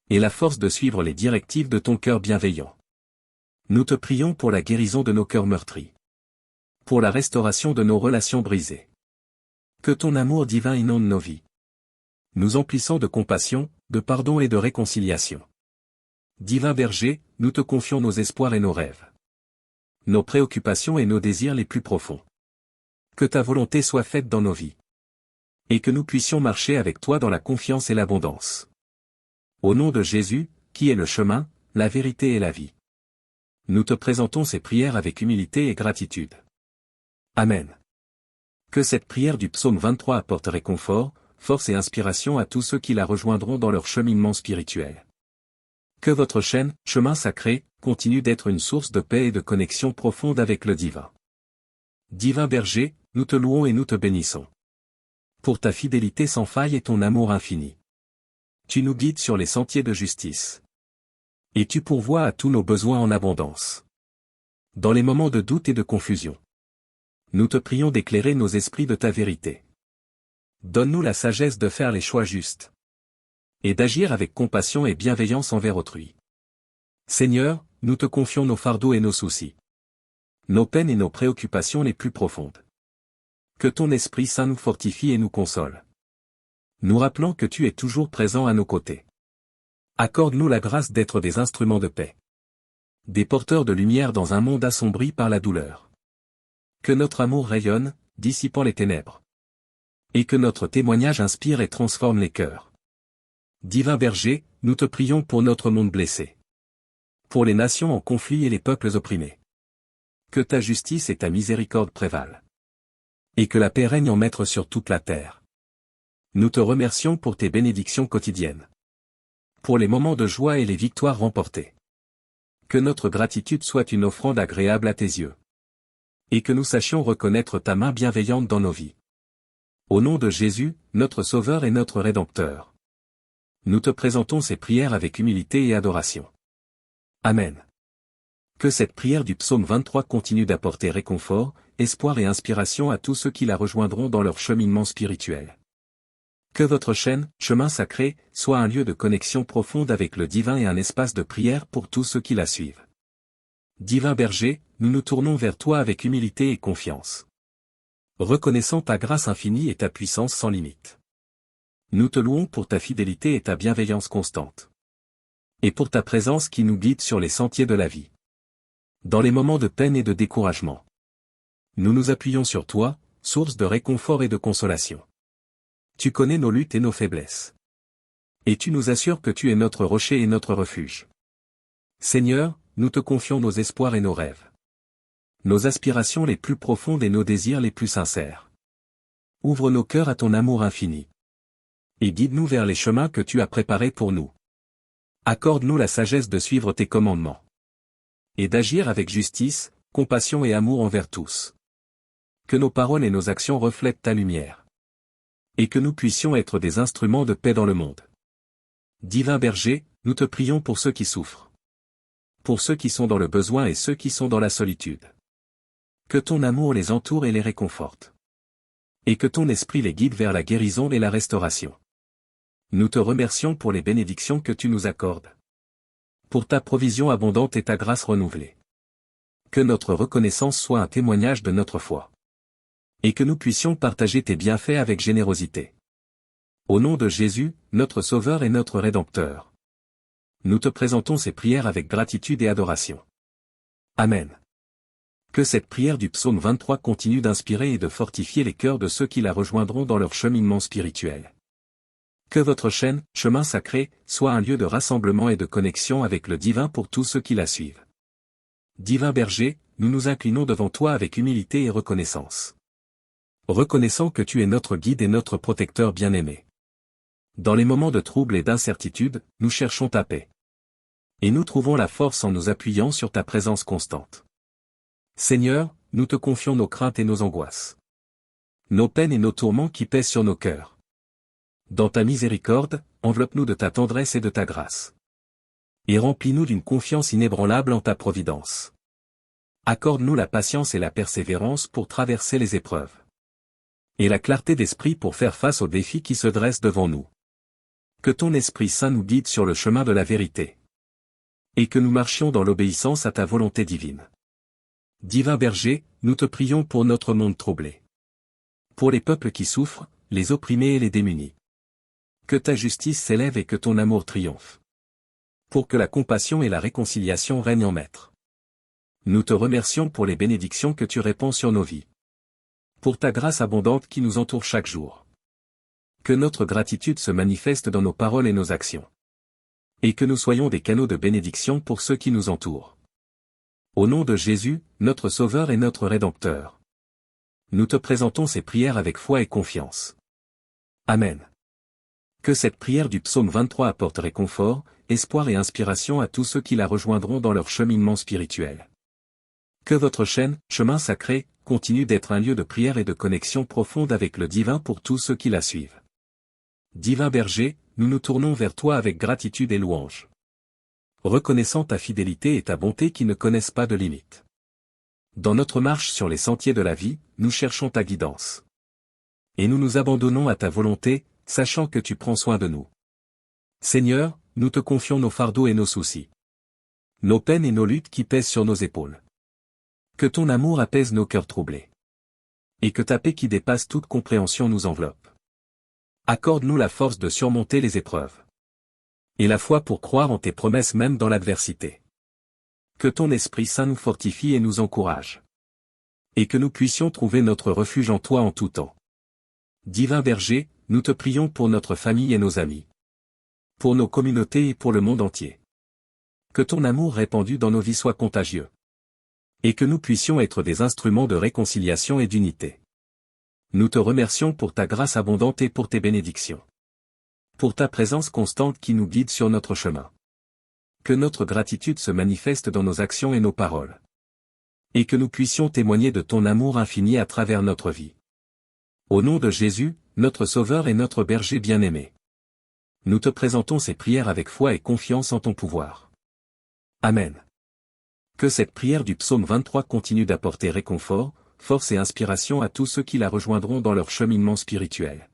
et la force de suivre les directives de ton cœur bienveillant. Nous te prions pour la guérison de nos cœurs meurtris, pour la restauration de nos relations brisées. Que ton amour divin inonde nos vies, nous emplissant de compassion, de pardon et de réconciliation. Divin berger, nous te confions nos espoirs et nos rêves, nos préoccupations et nos désirs les plus profonds. Que ta volonté soit faite dans nos vies, et que nous puissions marcher avec toi dans la confiance et l'abondance. Au nom de Jésus, qui est le chemin, la vérité et la vie, nous te présentons ces prières avec humilité et gratitude. Amen. Que cette prière du psaume 23 apporte réconfort, force et inspiration à tous ceux qui la rejoindront dans leur cheminement spirituel. Que votre chaîne, Chemin Sacré, continue d'être une source de paix et de connexion profonde avec le divin. Divin berger, nous te louons et nous te bénissons pour ta fidélité sans faille et ton amour infini. Tu nous guides sur les sentiers de justice, et tu pourvois à tous nos besoins en abondance. Dans les moments de doute et de confusion, nous te prions d'éclairer nos esprits de ta vérité. Donne-nous la sagesse de faire les choix justes, et d'agir avec compassion et bienveillance envers autrui. Seigneur, nous te confions nos fardeaux et nos soucis, nos peines et nos préoccupations les plus profondes. Que ton Esprit Saint nous fortifie et nous console, nous rappelant que tu es toujours présent à nos côtés. Accorde-nous la grâce d'être des instruments de paix, des porteurs de lumière dans un monde assombri par la douleur. Que notre amour rayonne, dissipant les ténèbres, et que notre témoignage inspire et transforme les cœurs. Divin berger, nous te prions pour notre monde blessé, pour les nations en conflit et les peuples opprimés. Que ta justice et ta miséricorde prévalent, et que la paix règne en maître sur toute la terre. Nous te remercions pour tes bénédictions quotidiennes, pour les moments de joie et les victoires remportées. Que notre gratitude soit une offrande agréable à tes yeux, et que nous sachions reconnaître ta main bienveillante dans nos vies. Au nom de Jésus, notre Sauveur et notre Rédempteur, nous te présentons ces prières avec humilité et adoration. Amen. Que cette prière du psaume 23 continue d'apporter réconfort, espoir et inspiration à tous ceux qui la rejoindront dans leur cheminement spirituel. Que votre chaîne, Chemin Sacré, soit un lieu de connexion profonde avec le divin et un espace de prière pour tous ceux qui la suivent. Divin berger, nous nous tournons vers toi avec humilité et confiance, reconnaissant ta grâce infinie et ta puissance sans limite. Nous te louons pour ta fidélité et ta bienveillance constante, et pour ta présence qui nous guide sur les sentiers de la vie. Dans les moments de peine et de découragement, nous nous appuyons sur toi, source de réconfort et de consolation. Tu connais nos luttes et nos faiblesses, et tu nous assures que tu es notre rocher et notre refuge. Seigneur, nous te confions nos espoirs et nos rêves, nos aspirations les plus profondes et nos désirs les plus sincères. Ouvre nos cœurs à ton amour infini, et guide-nous vers les chemins que tu as préparés pour nous. Accorde-nous la sagesse de suivre tes commandements, et d'agir avec justice, compassion et amour envers tous. Que nos paroles et nos actions reflètent ta lumière, et que nous puissions être des instruments de paix dans le monde. Divin berger, nous te prions pour ceux qui souffrent, pour ceux qui sont dans le besoin et ceux qui sont dans la solitude. Que ton amour les entoure et les réconforte, et que ton esprit les guide vers la guérison et la restauration. Nous te remercions pour les bénédictions que tu nous accordes, pour ta provision abondante et ta grâce renouvelée. Que notre reconnaissance soit un témoignage de notre foi, et que nous puissions partager tes bienfaits avec générosité. Au nom de Jésus, notre Sauveur et notre Rédempteur, nous te présentons ces prières avec gratitude et adoration. Amen. Que cette prière du psaume 23 continue d'inspirer et de fortifier les cœurs de ceux qui la rejoindront dans leur cheminement spirituel. Que votre chaîne, Chemin Sacré, soit un lieu de rassemblement et de connexion avec le divin pour tous ceux qui la suivent. Divin berger, nous nous inclinons devant toi avec humilité et reconnaissance. Reconnaissant que tu es notre guide et notre protecteur bien-aimé. Dans les moments de trouble et d'incertitude, nous cherchons ta paix. Et nous trouvons la force en nous appuyant sur ta présence constante. Seigneur, nous te confions nos craintes et nos angoisses. Nos peines et nos tourments qui pèsent sur nos cœurs. Dans ta miséricorde, enveloppe-nous de ta tendresse et de ta grâce. Et remplis-nous d'une confiance inébranlable en ta providence. Accorde-nous la patience et la persévérance pour traverser les épreuves. Et la clarté d'esprit pour faire face aux défis qui se dressent devant nous. Que ton Esprit Saint nous guide sur le chemin de la vérité. Et que nous marchions dans l'obéissance à ta volonté divine. Divin Berger, nous te prions pour notre monde troublé. Pour les peuples qui souffrent, les opprimés et les démunis. Que ta justice s'élève et que ton amour triomphe. Pour que la compassion et la réconciliation règnent en maître. Nous te remercions pour les bénédictions que tu répands sur nos vies. Pour ta grâce abondante qui nous entoure chaque jour. Que notre gratitude se manifeste dans nos paroles et nos actions. Et que nous soyons des canaux de bénédiction pour ceux qui nous entourent. Au nom de Jésus, notre Sauveur et notre Rédempteur. Nous te présentons ces prières avec foi et confiance. Amen. Que cette prière du psaume 23 apporte réconfort, espoir et inspiration à tous ceux qui la rejoindront dans leur cheminement spirituel. Que votre chaîne, Chemin Sacré, continue d'être un lieu de prière et de connexion profonde avec le divin pour tous ceux qui la suivent. Divin Berger, nous nous tournons vers toi avec gratitude et louange. Reconnaissant ta fidélité et ta bonté qui ne connaissent pas de limites. Dans notre marche sur les sentiers de la vie, nous cherchons ta guidance. Et nous nous abandonnons à ta volonté, sachant que tu prends soin de nous. Seigneur, nous te confions nos fardeaux et nos soucis. Nos peines et nos luttes qui pèsent sur nos épaules. Que ton amour apaise nos cœurs troublés. Et que ta paix qui dépasse toute compréhension nous enveloppe. Accorde-nous la force de surmonter les épreuves. Et la foi pour croire en tes promesses même dans l'adversité. Que ton Esprit Saint nous fortifie et nous encourage. Et que nous puissions trouver notre refuge en toi en tout temps. Divin Berger, nous te prions pour notre famille et nos amis. Pour nos communautés et pour le monde entier. Que ton amour répandu dans nos vies soit contagieux. Et que nous puissions être des instruments de réconciliation et d'unité. Nous te remercions pour ta grâce abondante et pour tes bénédictions. Pour ta présence constante qui nous guide sur notre chemin. Que notre gratitude se manifeste dans nos actions et nos paroles. Et que nous puissions témoigner de ton amour infini à travers notre vie. Au nom de Jésus, notre Sauveur et notre Berger bien-aimé. Nous te présentons ces prières avec foi et confiance en ton pouvoir. Amen. Que cette prière du psaume 23 continue d'apporter réconfort, force et inspiration à tous ceux qui la rejoindront dans leur cheminement spirituel.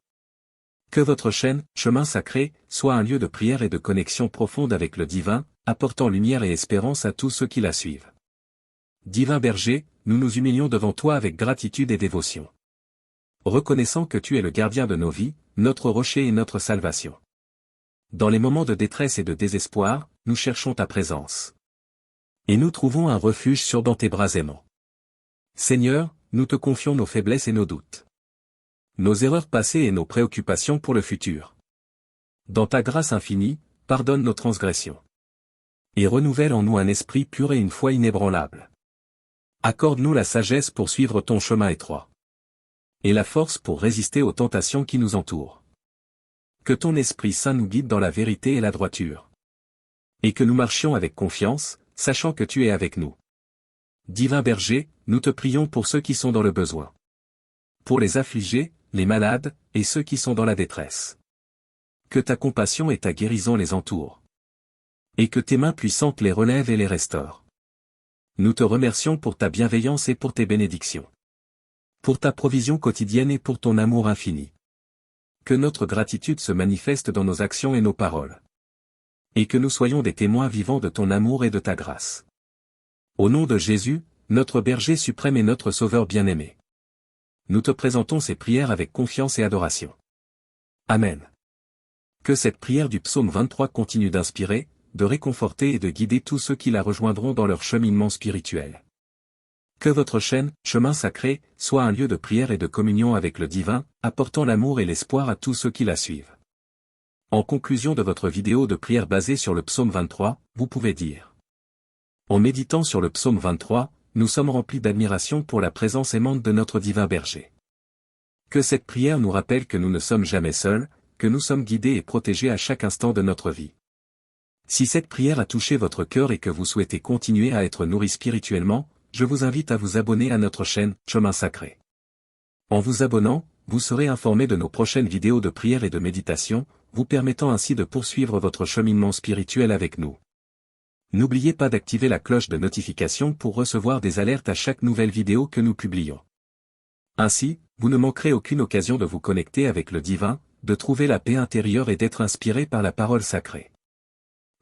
Que votre chaîne, Chemin Sacré, soit un lieu de prière et de connexion profonde avec le divin, apportant lumière et espérance à tous ceux qui la suivent. Divin Berger, nous nous humilions devant toi avec gratitude et dévotion. Reconnaissant que tu es le gardien de nos vies, notre rocher et notre salvation. Dans les moments de détresse et de désespoir, nous cherchons ta présence. Et nous trouvons un refuge sur dans tes bras aimants. Seigneur, nous te confions nos faiblesses et nos doutes. Nos erreurs passées et nos préoccupations pour le futur. Dans ta grâce infinie, pardonne nos transgressions. Et renouvelle en nous un esprit pur et une foi inébranlable. Accorde-nous la sagesse pour suivre ton chemin étroit. Et la force pour résister aux tentations qui nous entourent. Que ton Esprit Saint nous guide dans la vérité et la droiture. Et que nous marchions avec confiance, sachant que tu es avec nous. Divin Berger, nous te prions pour ceux qui sont dans le besoin. Pour les affligés, les malades, et ceux qui sont dans la détresse. Que ta compassion et ta guérison les entourent. Et que tes mains puissantes les relèvent et les restaurent. Nous te remercions pour ta bienveillance et pour tes bénédictions. Pour ta provision quotidienne et pour ton amour infini. Que notre gratitude se manifeste dans nos actions et nos paroles. Et que nous soyons des témoins vivants de ton amour et de ta grâce. Au nom de Jésus, notre Berger suprême et notre Sauveur bien-aimé. Nous te présentons ces prières avec confiance et adoration. Amen. Que cette prière du psaume 23 continue d'inspirer, de réconforter et de guider tous ceux qui la rejoindront dans leur cheminement spirituel. Que votre chaîne, Chemin Sacré, soit un lieu de prière et de communion avec le divin, apportant l'amour et l'espoir à tous ceux qui la suivent. En conclusion de votre vidéo de prière basée sur le psaume 23, vous pouvez dire: en méditant sur le psaume 23, nous sommes remplis d'admiration pour la présence aimante de notre divin berger. Que cette prière nous rappelle que nous ne sommes jamais seuls, que nous sommes guidés et protégés à chaque instant de notre vie. Si cette prière a touché votre cœur et que vous souhaitez continuer à être nourri spirituellement, je vous invite à vous abonner à notre chaîne Chemin Sacré. En vous abonnant, vous serez informé de nos prochaines vidéos de prière et de méditation, vous permettant ainsi de poursuivre votre cheminement spirituel avec nous. N'oubliez pas d'activer la cloche de notification pour recevoir des alertes à chaque nouvelle vidéo que nous publions. Ainsi, vous ne manquerez aucune occasion de vous connecter avec le divin, de trouver la paix intérieure et d'être inspiré par la parole sacrée.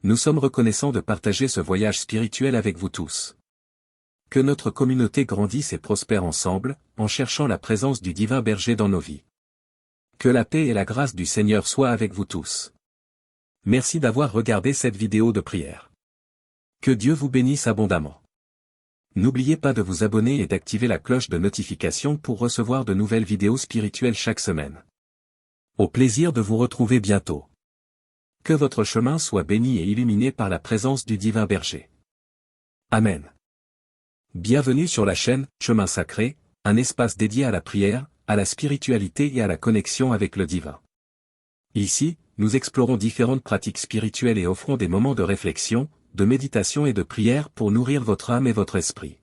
Nous sommes reconnaissants de partager ce voyage spirituel avec vous tous. Que notre communauté grandisse et prospère ensemble, en cherchant la présence du divin berger dans nos vies. Que la paix et la grâce du Seigneur soient avec vous tous. Merci d'avoir regardé cette vidéo de prière. Que Dieu vous bénisse abondamment. N'oubliez pas de vous abonner et d'activer la cloche de notification pour recevoir de nouvelles vidéos spirituelles chaque semaine. Au plaisir de vous retrouver bientôt. Que votre chemin soit béni et illuminé par la présence du divin berger. Amen. Bienvenue sur la chaîne Chemin Sacré, un espace dédié à la prière, à la spiritualité et à la connexion avec le divin. Ici, nous explorons différentes pratiques spirituelles et offrons des moments de réflexion, de méditation et de prière pour nourrir votre âme et votre esprit.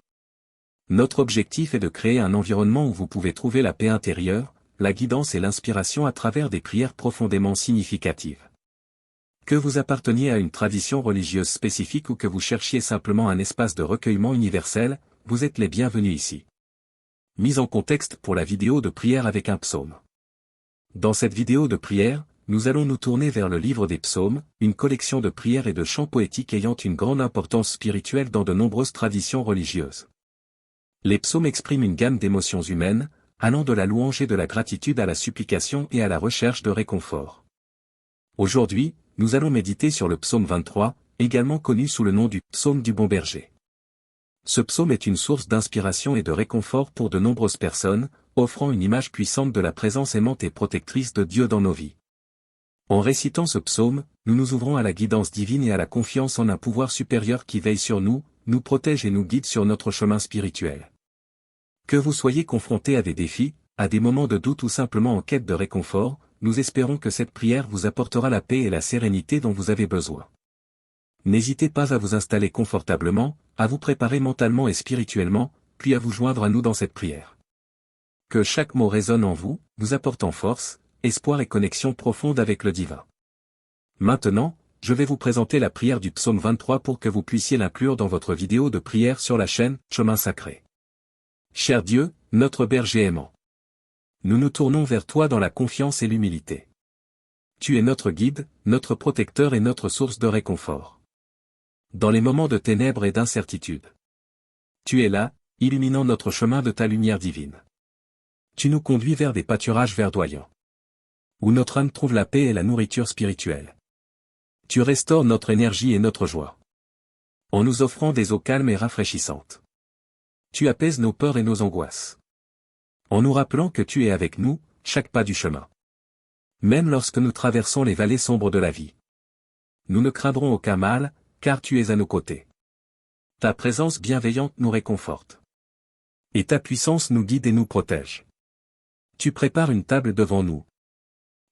Notre objectif est de créer un environnement où vous pouvez trouver la paix intérieure, la guidance et l'inspiration à travers des prières profondément significatives. Que vous apparteniez à une tradition religieuse spécifique ou que vous cherchiez simplement un espace de recueillement universel, vous êtes les bienvenus ici. Mise en contexte pour la vidéo de prière avec un psaume. Dans cette vidéo de prière, nous allons nous tourner vers le livre des psaumes, une collection de prières et de chants poétiques ayant une grande importance spirituelle dans de nombreuses traditions religieuses. Les psaumes expriment une gamme d'émotions humaines, allant de la louange et de la gratitude à la supplication et à la recherche de réconfort. Aujourd'hui, nous allons méditer sur le psaume 23, également connu sous le nom du psaume du bon berger. Ce psaume est une source d'inspiration et de réconfort pour de nombreuses personnes, offrant une image puissante de la présence aimante et protectrice de Dieu dans nos vies. En récitant ce psaume, nous nous ouvrons à la guidance divine et à la confiance en un pouvoir supérieur qui veille sur nous, nous protège et nous guide sur notre chemin spirituel. Que vous soyez confrontés à des défis, à des moments de doute ou simplement en quête de réconfort, nous espérons que cette prière vous apportera la paix et la sérénité dont vous avez besoin. N'hésitez pas à vous installer confortablement, à vous préparer mentalement et spirituellement, puis à vous joindre à nous dans cette prière. Que chaque mot résonne en vous, vous apportant force, espoir et connexion profonde avec le divin. Maintenant, je vais vous présenter la prière du psaume 23 pour que vous puissiez l'inclure dans votre vidéo de prière sur la chaîne Chemin Sacré. Cher Dieu, notre berger aimant. Nous nous tournons vers toi dans la confiance et l'humilité. Tu es notre guide, notre protecteur et notre source de réconfort. Dans les moments de ténèbres et d'incertitude. Tu es là, illuminant notre chemin de ta lumière divine. Tu nous conduis vers des pâturages verdoyants. Où notre âme trouve la paix et la nourriture spirituelle. Tu restaures notre énergie et notre joie. En nous offrant des eaux calmes et rafraîchissantes. Tu apaises nos peurs et nos angoisses. En nous rappelant que tu es avec nous, chaque pas du chemin. Même lorsque nous traversons les vallées sombres de la vie. Nous ne craindrons aucun mal, car tu es à nos côtés. Ta présence bienveillante nous réconforte. Et ta puissance nous guide et nous protège. Tu prépares une table devant nous.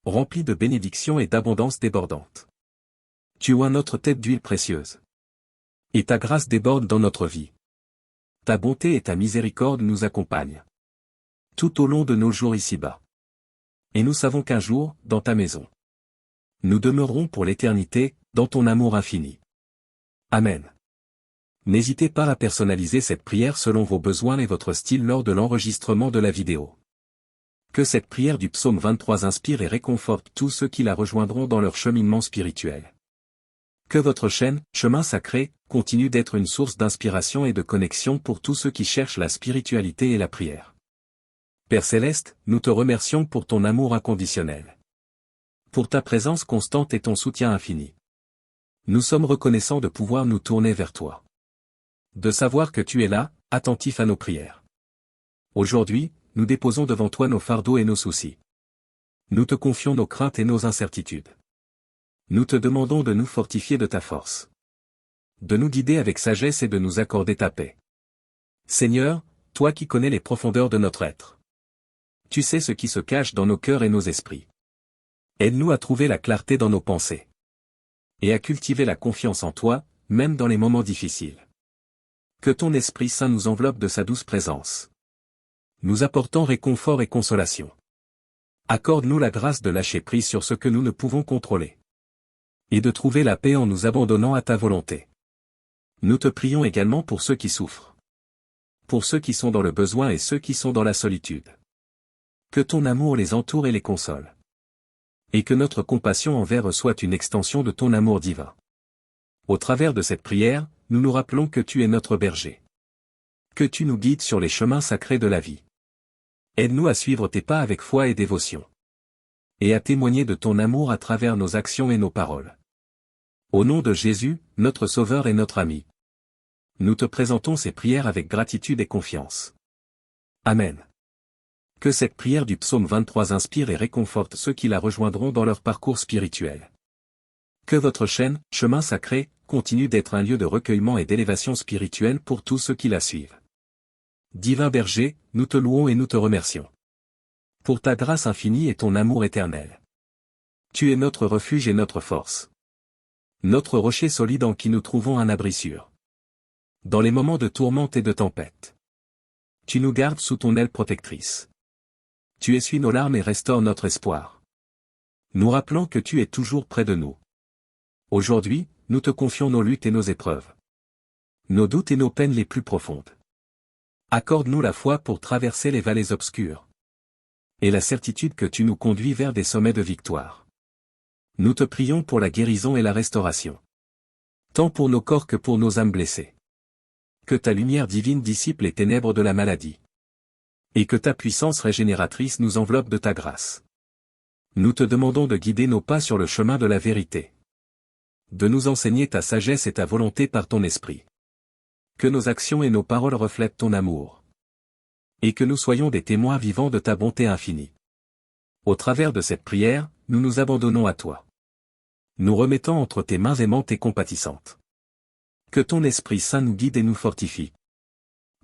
Remplie de bénédictions et d'abondance débordante. Tu oins notre tête d'huile précieuse. Et ta grâce déborde dans notre vie. Ta bonté et ta miséricorde nous accompagnent. Tout au long de nos jours ici-bas. Et nous savons qu'un jour, dans ta maison, nous demeurerons pour l'éternité, dans ton amour infini. Amen. N'hésitez pas à personnaliser cette prière selon vos besoins et votre style lors de l'enregistrement de la vidéo. Que cette prière du psaume 23 inspire et réconforte tous ceux qui la rejoindront dans leur cheminement spirituel. Que votre chaîne, Chemin Sacré, continue d'être une source d'inspiration et de connexion pour tous ceux qui cherchent la spiritualité et la prière. Père Céleste, nous te remercions pour ton amour inconditionnel. Pour ta présence constante et ton soutien infini. Nous sommes reconnaissants de pouvoir nous tourner vers toi. De savoir que tu es là, attentif à nos prières. Aujourd'hui, nous déposons devant toi nos fardeaux et nos soucis. Nous te confions nos craintes et nos incertitudes. Nous te demandons de nous fortifier de ta force. De nous guider avec sagesse et de nous accorder ta paix. Seigneur, toi qui connais les profondeurs de notre être. Tu sais ce qui se cache dans nos cœurs et nos esprits. Aide-nous à trouver la clarté dans nos pensées. Et à cultiver la confiance en toi, même dans les moments difficiles. Que ton Esprit Saint nous enveloppe de sa douce présence, nous apportant réconfort et consolation. Accorde-nous la grâce de lâcher prise sur ce que nous ne pouvons contrôler. Et de trouver la paix en nous abandonnant à ta volonté. Nous te prions également pour ceux qui souffrent. Pour ceux qui sont dans le besoin et ceux qui sont dans la solitude. Que ton amour les entoure et les console. Et que notre compassion envers eux soit une extension de ton amour divin. Au travers de cette prière, nous nous rappelons que tu es notre berger. Que tu nous guides sur les chemins sacrés de la vie. Aide-nous à suivre tes pas avec foi et dévotion. Et à témoigner de ton amour à travers nos actions et nos paroles. Au nom de Jésus, notre Sauveur et notre ami. Nous te présentons ces prières avec gratitude et confiance. Amen. Que cette prière du psaume 23 inspire et réconforte ceux qui la rejoindront dans leur parcours spirituel. Que votre chaîne, Chemin Sacré, continue d'être un lieu de recueillement et d'élévation spirituelle pour tous ceux qui la suivent. Divin Berger, nous te louons et nous te remercions. Pour ta grâce infinie et ton amour éternel. Tu es notre refuge et notre force. Notre rocher solide en qui nous trouvons un abri sûr. Dans les moments de tourmente et de tempête. Tu nous gardes sous ton aile protectrice. Tu essuies nos larmes et restaures notre espoir. Nous rappelons que tu es toujours près de nous. Aujourd'hui, nous te confions nos luttes et nos épreuves. Nos doutes et nos peines les plus profondes. Accorde-nous la foi pour traverser les vallées obscures. Et la certitude que tu nous conduis vers des sommets de victoire. Nous te prions pour la guérison et la restauration. Tant pour nos corps que pour nos âmes blessées. Que ta lumière divine dissipe les ténèbres de la maladie. Et que ta puissance régénératrice nous enveloppe de ta grâce. Nous te demandons de guider nos pas sur le chemin de la vérité. De nous enseigner ta sagesse et ta volonté par ton esprit. Que nos actions et nos paroles reflètent ton amour. Et que nous soyons des témoins vivants de ta bonté infinie. Au travers de cette prière, nous nous abandonnons à toi. Nous remettons entre tes mains aimantes et compatissantes. Que ton Esprit Saint nous guide et nous fortifie.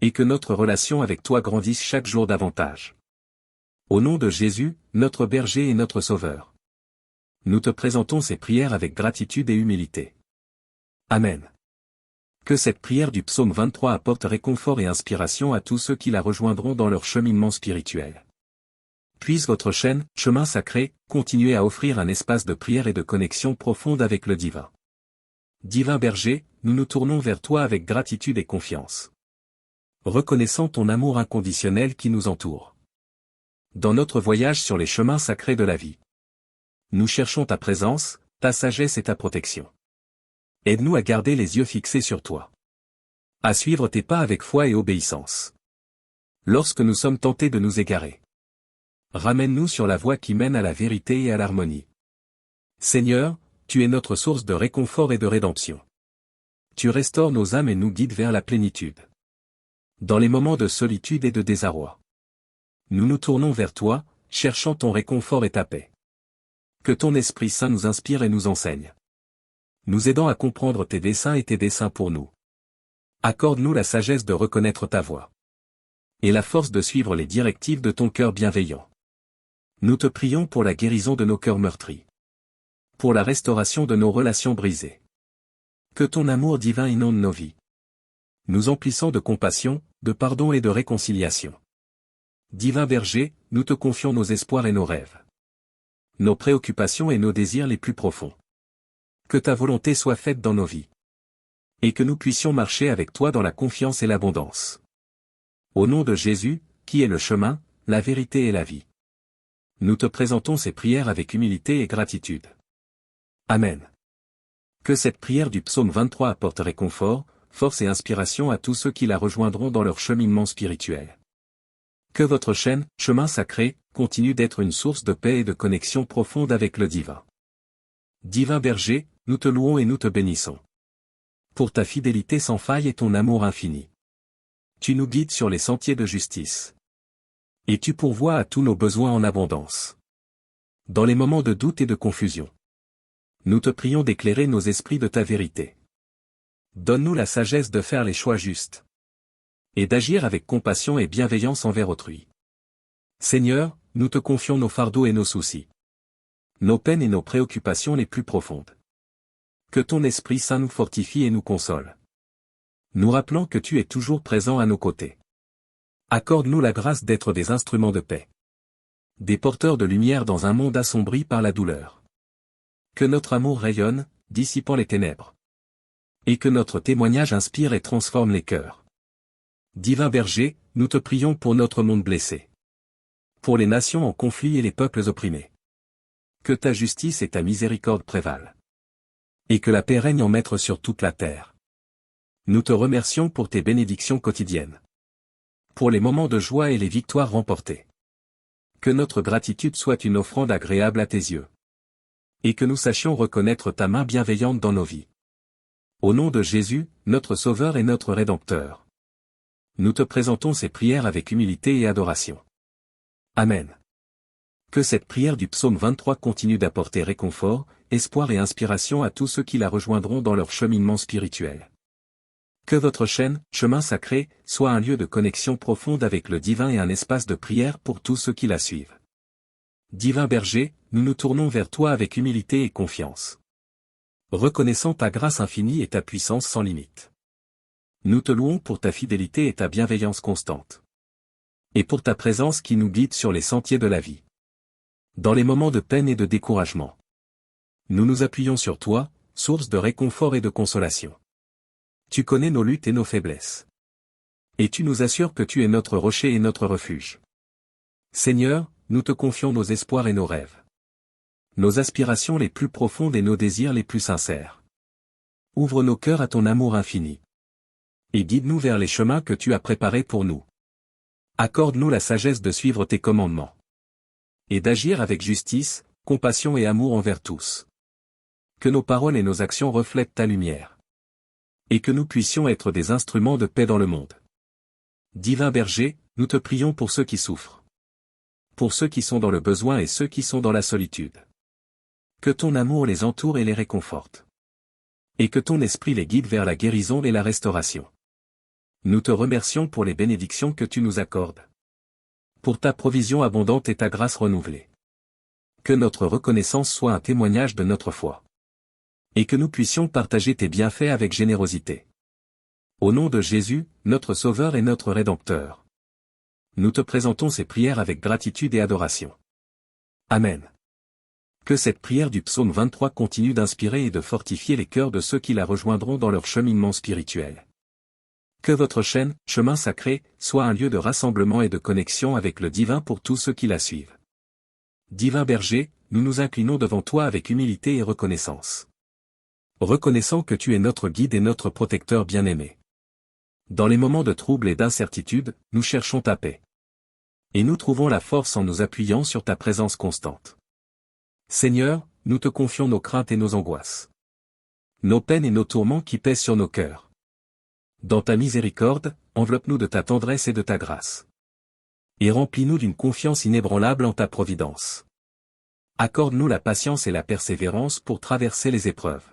Et que notre relation avec toi grandisse chaque jour davantage. Au nom de Jésus, notre berger et notre Sauveur. Nous te présentons ces prières avec gratitude et humilité. Amen. Que cette prière du psaume 23 apporte réconfort et inspiration à tous ceux qui la rejoindront dans leur cheminement spirituel. Puisse votre chaîne, Chemin Sacré, continuer à offrir un espace de prière et de connexion profonde avec le divin. Divin Berger, nous nous tournons vers toi avec gratitude et confiance. Reconnaissant ton amour inconditionnel qui nous entoure. Dans notre voyage sur les chemins sacrés de la vie. Nous cherchons ta présence, ta sagesse et ta protection. Aide-nous à garder les yeux fixés sur toi. À suivre tes pas avec foi et obéissance. Lorsque nous sommes tentés de nous égarer. Ramène-nous sur la voie qui mène à la vérité et à l'harmonie. Seigneur, tu es notre source de réconfort et de rédemption. Tu restaures nos âmes et nous guides vers la plénitude. Dans les moments de solitude et de désarroi. Nous nous tournons vers toi, cherchant ton réconfort et ta paix. Que ton Esprit Saint nous inspire et nous enseigne. Nous aidant à comprendre tes desseins et tes desseins pour nous. Accorde-nous la sagesse de reconnaître ta voix. Et la force de suivre les directives de ton cœur bienveillant. Nous te prions pour la guérison de nos cœurs meurtris. Pour la restauration de nos relations brisées. Que ton amour divin inonde nos vies. Nous emplissant de compassion, de pardon et de réconciliation. Divin Berger, nous te confions nos espoirs et nos rêves. Nos préoccupations et nos désirs les plus profonds. Que ta volonté soit faite dans nos vies. Et que nous puissions marcher avec toi dans la confiance et l'abondance. Au nom de Jésus, qui est le chemin, la vérité et la vie. Nous te présentons ces prières avec humilité et gratitude. Amen. Que cette prière du psaume 23 apporte réconfort, force et inspiration à tous ceux qui la rejoindront dans leur cheminement spirituel. Que votre chaîne, Chemin Sacré, continue d'être une source de paix et de connexion profonde avec le divin. Divin Berger, nous te louons et nous te bénissons. Pour ta fidélité sans faille et ton amour infini. Tu nous guides sur les sentiers de justice. Et tu pourvois à tous nos besoins en abondance. Dans les moments de doute et de confusion. Nous te prions d'éclairer nos esprits de ta vérité. Donne-nous la sagesse de faire les choix justes. et d'agir avec compassion et bienveillance envers autrui. Seigneur, nous te confions nos fardeaux et nos soucis, nos peines et nos préoccupations les plus profondes. Que ton Esprit Saint nous fortifie et nous console. Nous rappelons que tu es toujours présent à nos côtés. Accorde-nous la grâce d'être des instruments de paix, des porteurs de lumière dans un monde assombri par la douleur. Que notre amour rayonne, dissipant les ténèbres. Et que notre témoignage inspire et transforme les cœurs. Divin Berger, nous te prions pour notre monde blessé, pour les nations en conflit et les peuples opprimés. Que ta justice et ta miséricorde prévalent. Et que la paix règne en maître sur toute la terre. Nous te remercions pour tes bénédictions quotidiennes, pour les moments de joie et les victoires remportées. Que notre gratitude soit une offrande agréable à tes yeux. Et que nous sachions reconnaître ta main bienveillante dans nos vies. Au nom de Jésus, notre Sauveur et notre Rédempteur. Nous te présentons ces prières avec humilité et adoration. Amen. Que cette prière du psaume 23 continue d'apporter réconfort, espoir et inspiration à tous ceux qui la rejoindront dans leur cheminement spirituel. Que votre chaîne, Chemin Sacré, soit un lieu de connexion profonde avec le divin et un espace de prière pour tous ceux qui la suivent. Divin Berger, nous nous tournons vers toi avec humilité et confiance, reconnaissant ta grâce infinie et ta puissance sans limite. Nous te louons pour ta fidélité et ta bienveillance constante. Et pour ta présence qui nous guide sur les sentiers de la vie. Dans les moments de peine et de découragement, nous nous appuyons sur toi, source de réconfort et de consolation. Tu connais nos luttes et nos faiblesses. Et tu nous assures que tu es notre rocher et notre refuge. Seigneur, nous te confions nos espoirs et nos rêves. Nos aspirations les plus profondes et nos désirs les plus sincères. Ouvre nos cœurs à ton amour infini. Et guide-nous vers les chemins que tu as préparés pour nous. Accorde-nous la sagesse de suivre tes commandements. Et d'agir avec justice, compassion et amour envers tous. Que nos paroles et nos actions reflètent ta lumière. Et que nous puissions être des instruments de paix dans le monde. Divin Berger, nous te prions pour ceux qui souffrent. Pour ceux qui sont dans le besoin et ceux qui sont dans la solitude. Que ton amour les entoure et les réconforte. Et que ton esprit les guide vers la guérison et la restauration. Nous te remercions pour les bénédictions que tu nous accordes. Pour ta provision abondante et ta grâce renouvelée. Que notre reconnaissance soit un témoignage de notre foi. Et que nous puissions partager tes bienfaits avec générosité. Au nom de Jésus, notre Sauveur et notre Rédempteur. Nous te présentons ces prières avec gratitude et adoration. Amen. Que cette prière du psaume 23 continue d'inspirer et de fortifier les cœurs de ceux qui la rejoindront dans leur cheminement spirituel. Que votre chaîne, Chemin Sacré, soit un lieu de rassemblement et de connexion avec le divin pour tous ceux qui la suivent. Divin Berger, nous nous inclinons devant toi avec humilité et reconnaissance. Reconnaissant que tu es notre guide et notre protecteur bien-aimé. Dans les moments de trouble et d'incertitude, nous cherchons ta paix. Et nous trouvons la force en nous appuyant sur ta présence constante. Seigneur, nous te confions nos craintes et nos angoisses. Nos peines et nos tourments qui pèsent sur nos cœurs. Dans ta miséricorde, enveloppe-nous de ta tendresse et de ta grâce. Et remplis-nous d'une confiance inébranlable en ta providence. Accorde-nous la patience et la persévérance pour traverser les épreuves.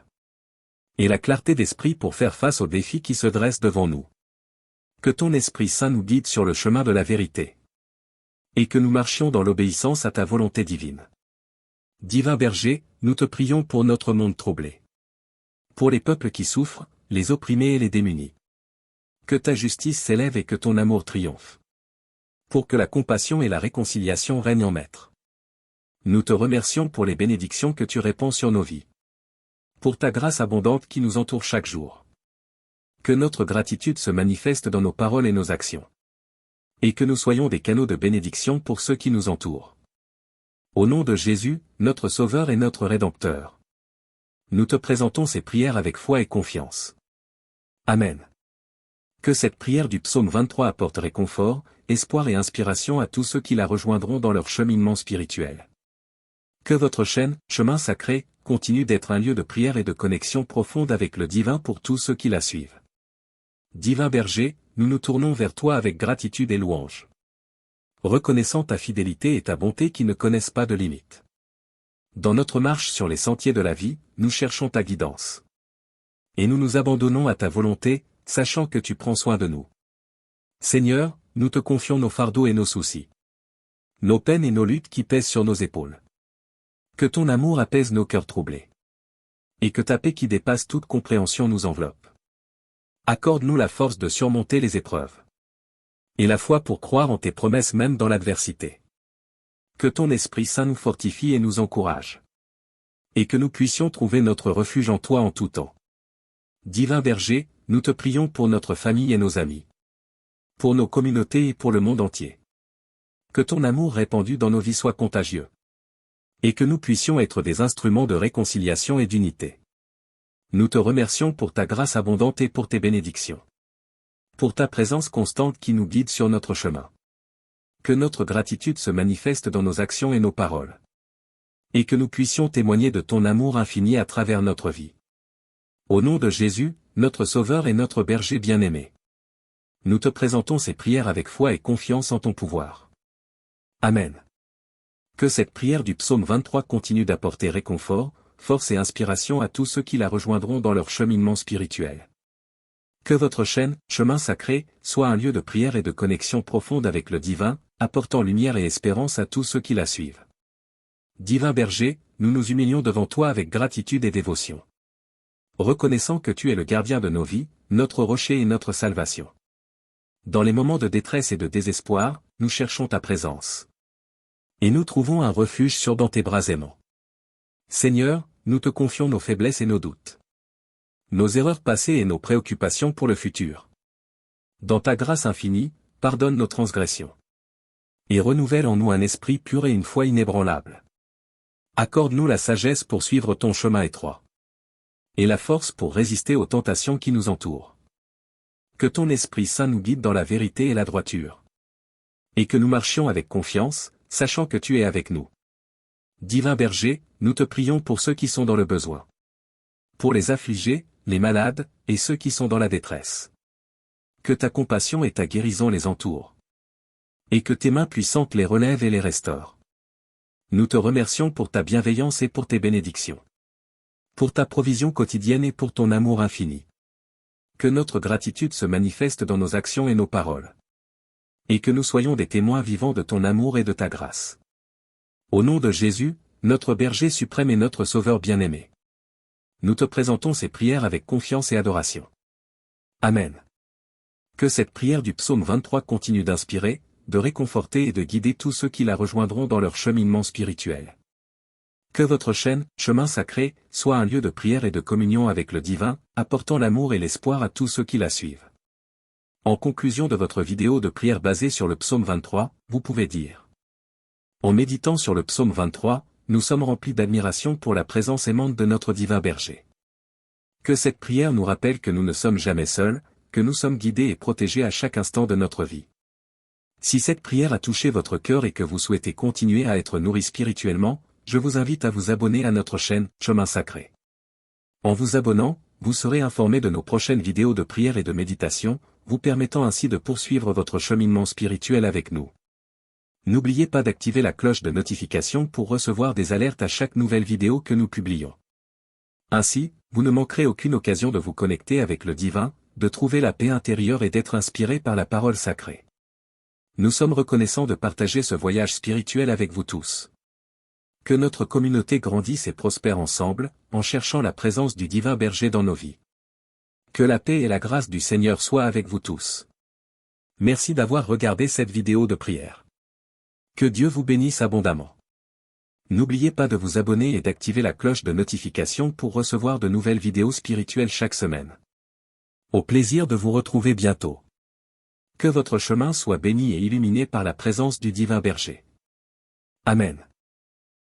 Et la clarté d'esprit pour faire face aux défis qui se dressent devant nous. Que ton Esprit Saint nous guide sur le chemin de la vérité. Et que nous marchions dans l'obéissance à ta volonté divine. Divin Berger, nous te prions pour notre monde troublé. Pour les peuples qui souffrent, les opprimés et les démunis. Que ta justice s'élève et que ton amour triomphe. Pour que la compassion et la réconciliation règnent en maître. Nous te remercions pour les bénédictions que tu répands sur nos vies. Pour ta grâce abondante qui nous entoure chaque jour. Que notre gratitude se manifeste dans nos paroles et nos actions. Et que nous soyons des canaux de bénédiction pour ceux qui nous entourent. Au nom de Jésus, notre Sauveur et notre Rédempteur. Nous te présentons ces prières avec foi et confiance. Amen. Que cette prière du psaume 23 apporte réconfort, espoir et inspiration à tous ceux qui la rejoindront dans leur cheminement spirituel. Que votre chaîne, Chemin Sacré, continue d'être un lieu de prière et de connexion profonde avec le divin pour tous ceux qui la suivent. Divin Berger, nous nous tournons vers toi avec gratitude et louange. Reconnaissant ta fidélité et ta bonté qui ne connaissent pas de limites. Dans notre marche sur les sentiers de la vie, nous cherchons ta guidance. Et nous nous abandonnons à ta volonté, sachant que tu prends soin de nous. Seigneur, nous te confions nos fardeaux et nos soucis. Nos peines et nos luttes qui pèsent sur nos épaules. Que ton amour apaise nos cœurs troublés. Et que ta paix qui dépasse toute compréhension nous enveloppe. Accorde-nous la force de surmonter les épreuves. Et la foi pour croire en tes promesses même dans l'adversité. Que ton Esprit Saint nous fortifie et nous encourage. Et que nous puissions trouver notre refuge en toi en tout temps. Divin Berger, nous te prions pour notre famille et nos amis. Pour nos communautés et pour le monde entier. Que ton amour répandu dans nos vies soit contagieux. Et que nous puissions être des instruments de réconciliation et d'unité. Nous te remercions pour ta grâce abondante et pour tes bénédictions. Pour ta présence constante qui nous guide sur notre chemin. Que notre gratitude se manifeste dans nos actions et nos paroles. Et que nous puissions témoigner de ton amour infini à travers notre vie. Au nom de Jésus, notre Sauveur et notre Berger bien-aimé. Nous te présentons ces prières avec foi et confiance en ton pouvoir. Amen. Que cette prière du psaume 23 continue d'apporter réconfort, force et inspiration à tous ceux qui la rejoindront dans leur cheminement spirituel. Que votre chaîne, Chemin Sacré, soit un lieu de prière et de connexion profonde avec le divin, apportant lumière et espérance à tous ceux qui la suivent. Divin Berger, nous nous humilions devant toi avec gratitude et dévotion. Reconnaissant que tu es le gardien de nos vies, notre rocher et notre salvation. Dans les moments de détresse et de désespoir, nous cherchons ta présence. Et nous trouvons un refuge sûr dans tes bras aimants. Seigneur, nous te confions nos faiblesses et nos doutes. Nos erreurs passées et nos préoccupations pour le futur. Dans ta grâce infinie, pardonne nos transgressions. Et renouvelle en nous un esprit pur et une foi inébranlable. Accorde-nous la sagesse pour suivre ton chemin étroit. Et la force pour résister aux tentations qui nous entourent. Que ton Esprit Saint nous guide dans la vérité et la droiture. Et que nous marchions avec confiance, sachant que tu es avec nous. Divin Berger, nous te prions pour ceux qui sont dans le besoin. Pour les affligés, les malades, et ceux qui sont dans la détresse. Que ta compassion et ta guérison les entourent. Et que tes mains puissantes les relèvent et les restaurent. Nous te remercions pour ta bienveillance et pour tes bénédictions. Pour ta provision quotidienne et pour ton amour infini. Que notre gratitude se manifeste dans nos actions et nos paroles. Et que nous soyons des témoins vivants de ton amour et de ta grâce. Au nom de Jésus, notre Berger suprême et notre Sauveur bien-aimé. Nous te présentons ces prières avec confiance et adoration. Amen. Que cette prière du psaume 23 continue d'inspirer, de réconforter et de guider tous ceux qui la rejoindront dans leur cheminement spirituel. Que votre chaîne, Chemin Sacré, soit un lieu de prière et de communion avec le divin, apportant l'amour et l'espoir à tous ceux qui la suivent. En conclusion de votre vidéo de prière basée sur le psaume 23, vous pouvez dire: en méditant sur le psaume 23, nous sommes remplis d'admiration pour la présence aimante de notre divin Berger. Que cette prière nous rappelle que nous ne sommes jamais seuls, que nous sommes guidés et protégés à chaque instant de notre vie. Si cette prière a touché votre cœur et que vous souhaitez continuer à être nourri spirituellement, je vous invite à vous abonner à notre chaîne, Chemin Sacré. En vous abonnant, vous serez informé de nos prochaines vidéos de prière et de méditation, vous permettant ainsi de poursuivre votre cheminement spirituel avec nous. N'oubliez pas d'activer la cloche de notification pour recevoir des alertes à chaque nouvelle vidéo que nous publions. Ainsi, vous ne manquerez aucune occasion de vous connecter avec le divin, de trouver la paix intérieure et d'être inspiré par la parole sacrée. Nous sommes reconnaissants de partager ce voyage spirituel avec vous tous. Que notre communauté grandisse et prospère ensemble, en cherchant la présence du divin Berger dans nos vies. Que la paix et la grâce du Seigneur soient avec vous tous. Merci d'avoir regardé cette vidéo de prière. Que Dieu vous bénisse abondamment. N'oubliez pas de vous abonner et d'activer la cloche de notification pour recevoir de nouvelles vidéos spirituelles chaque semaine. Au plaisir de vous retrouver bientôt. Que votre chemin soit béni et illuminé par la présence du divin Berger. Amen.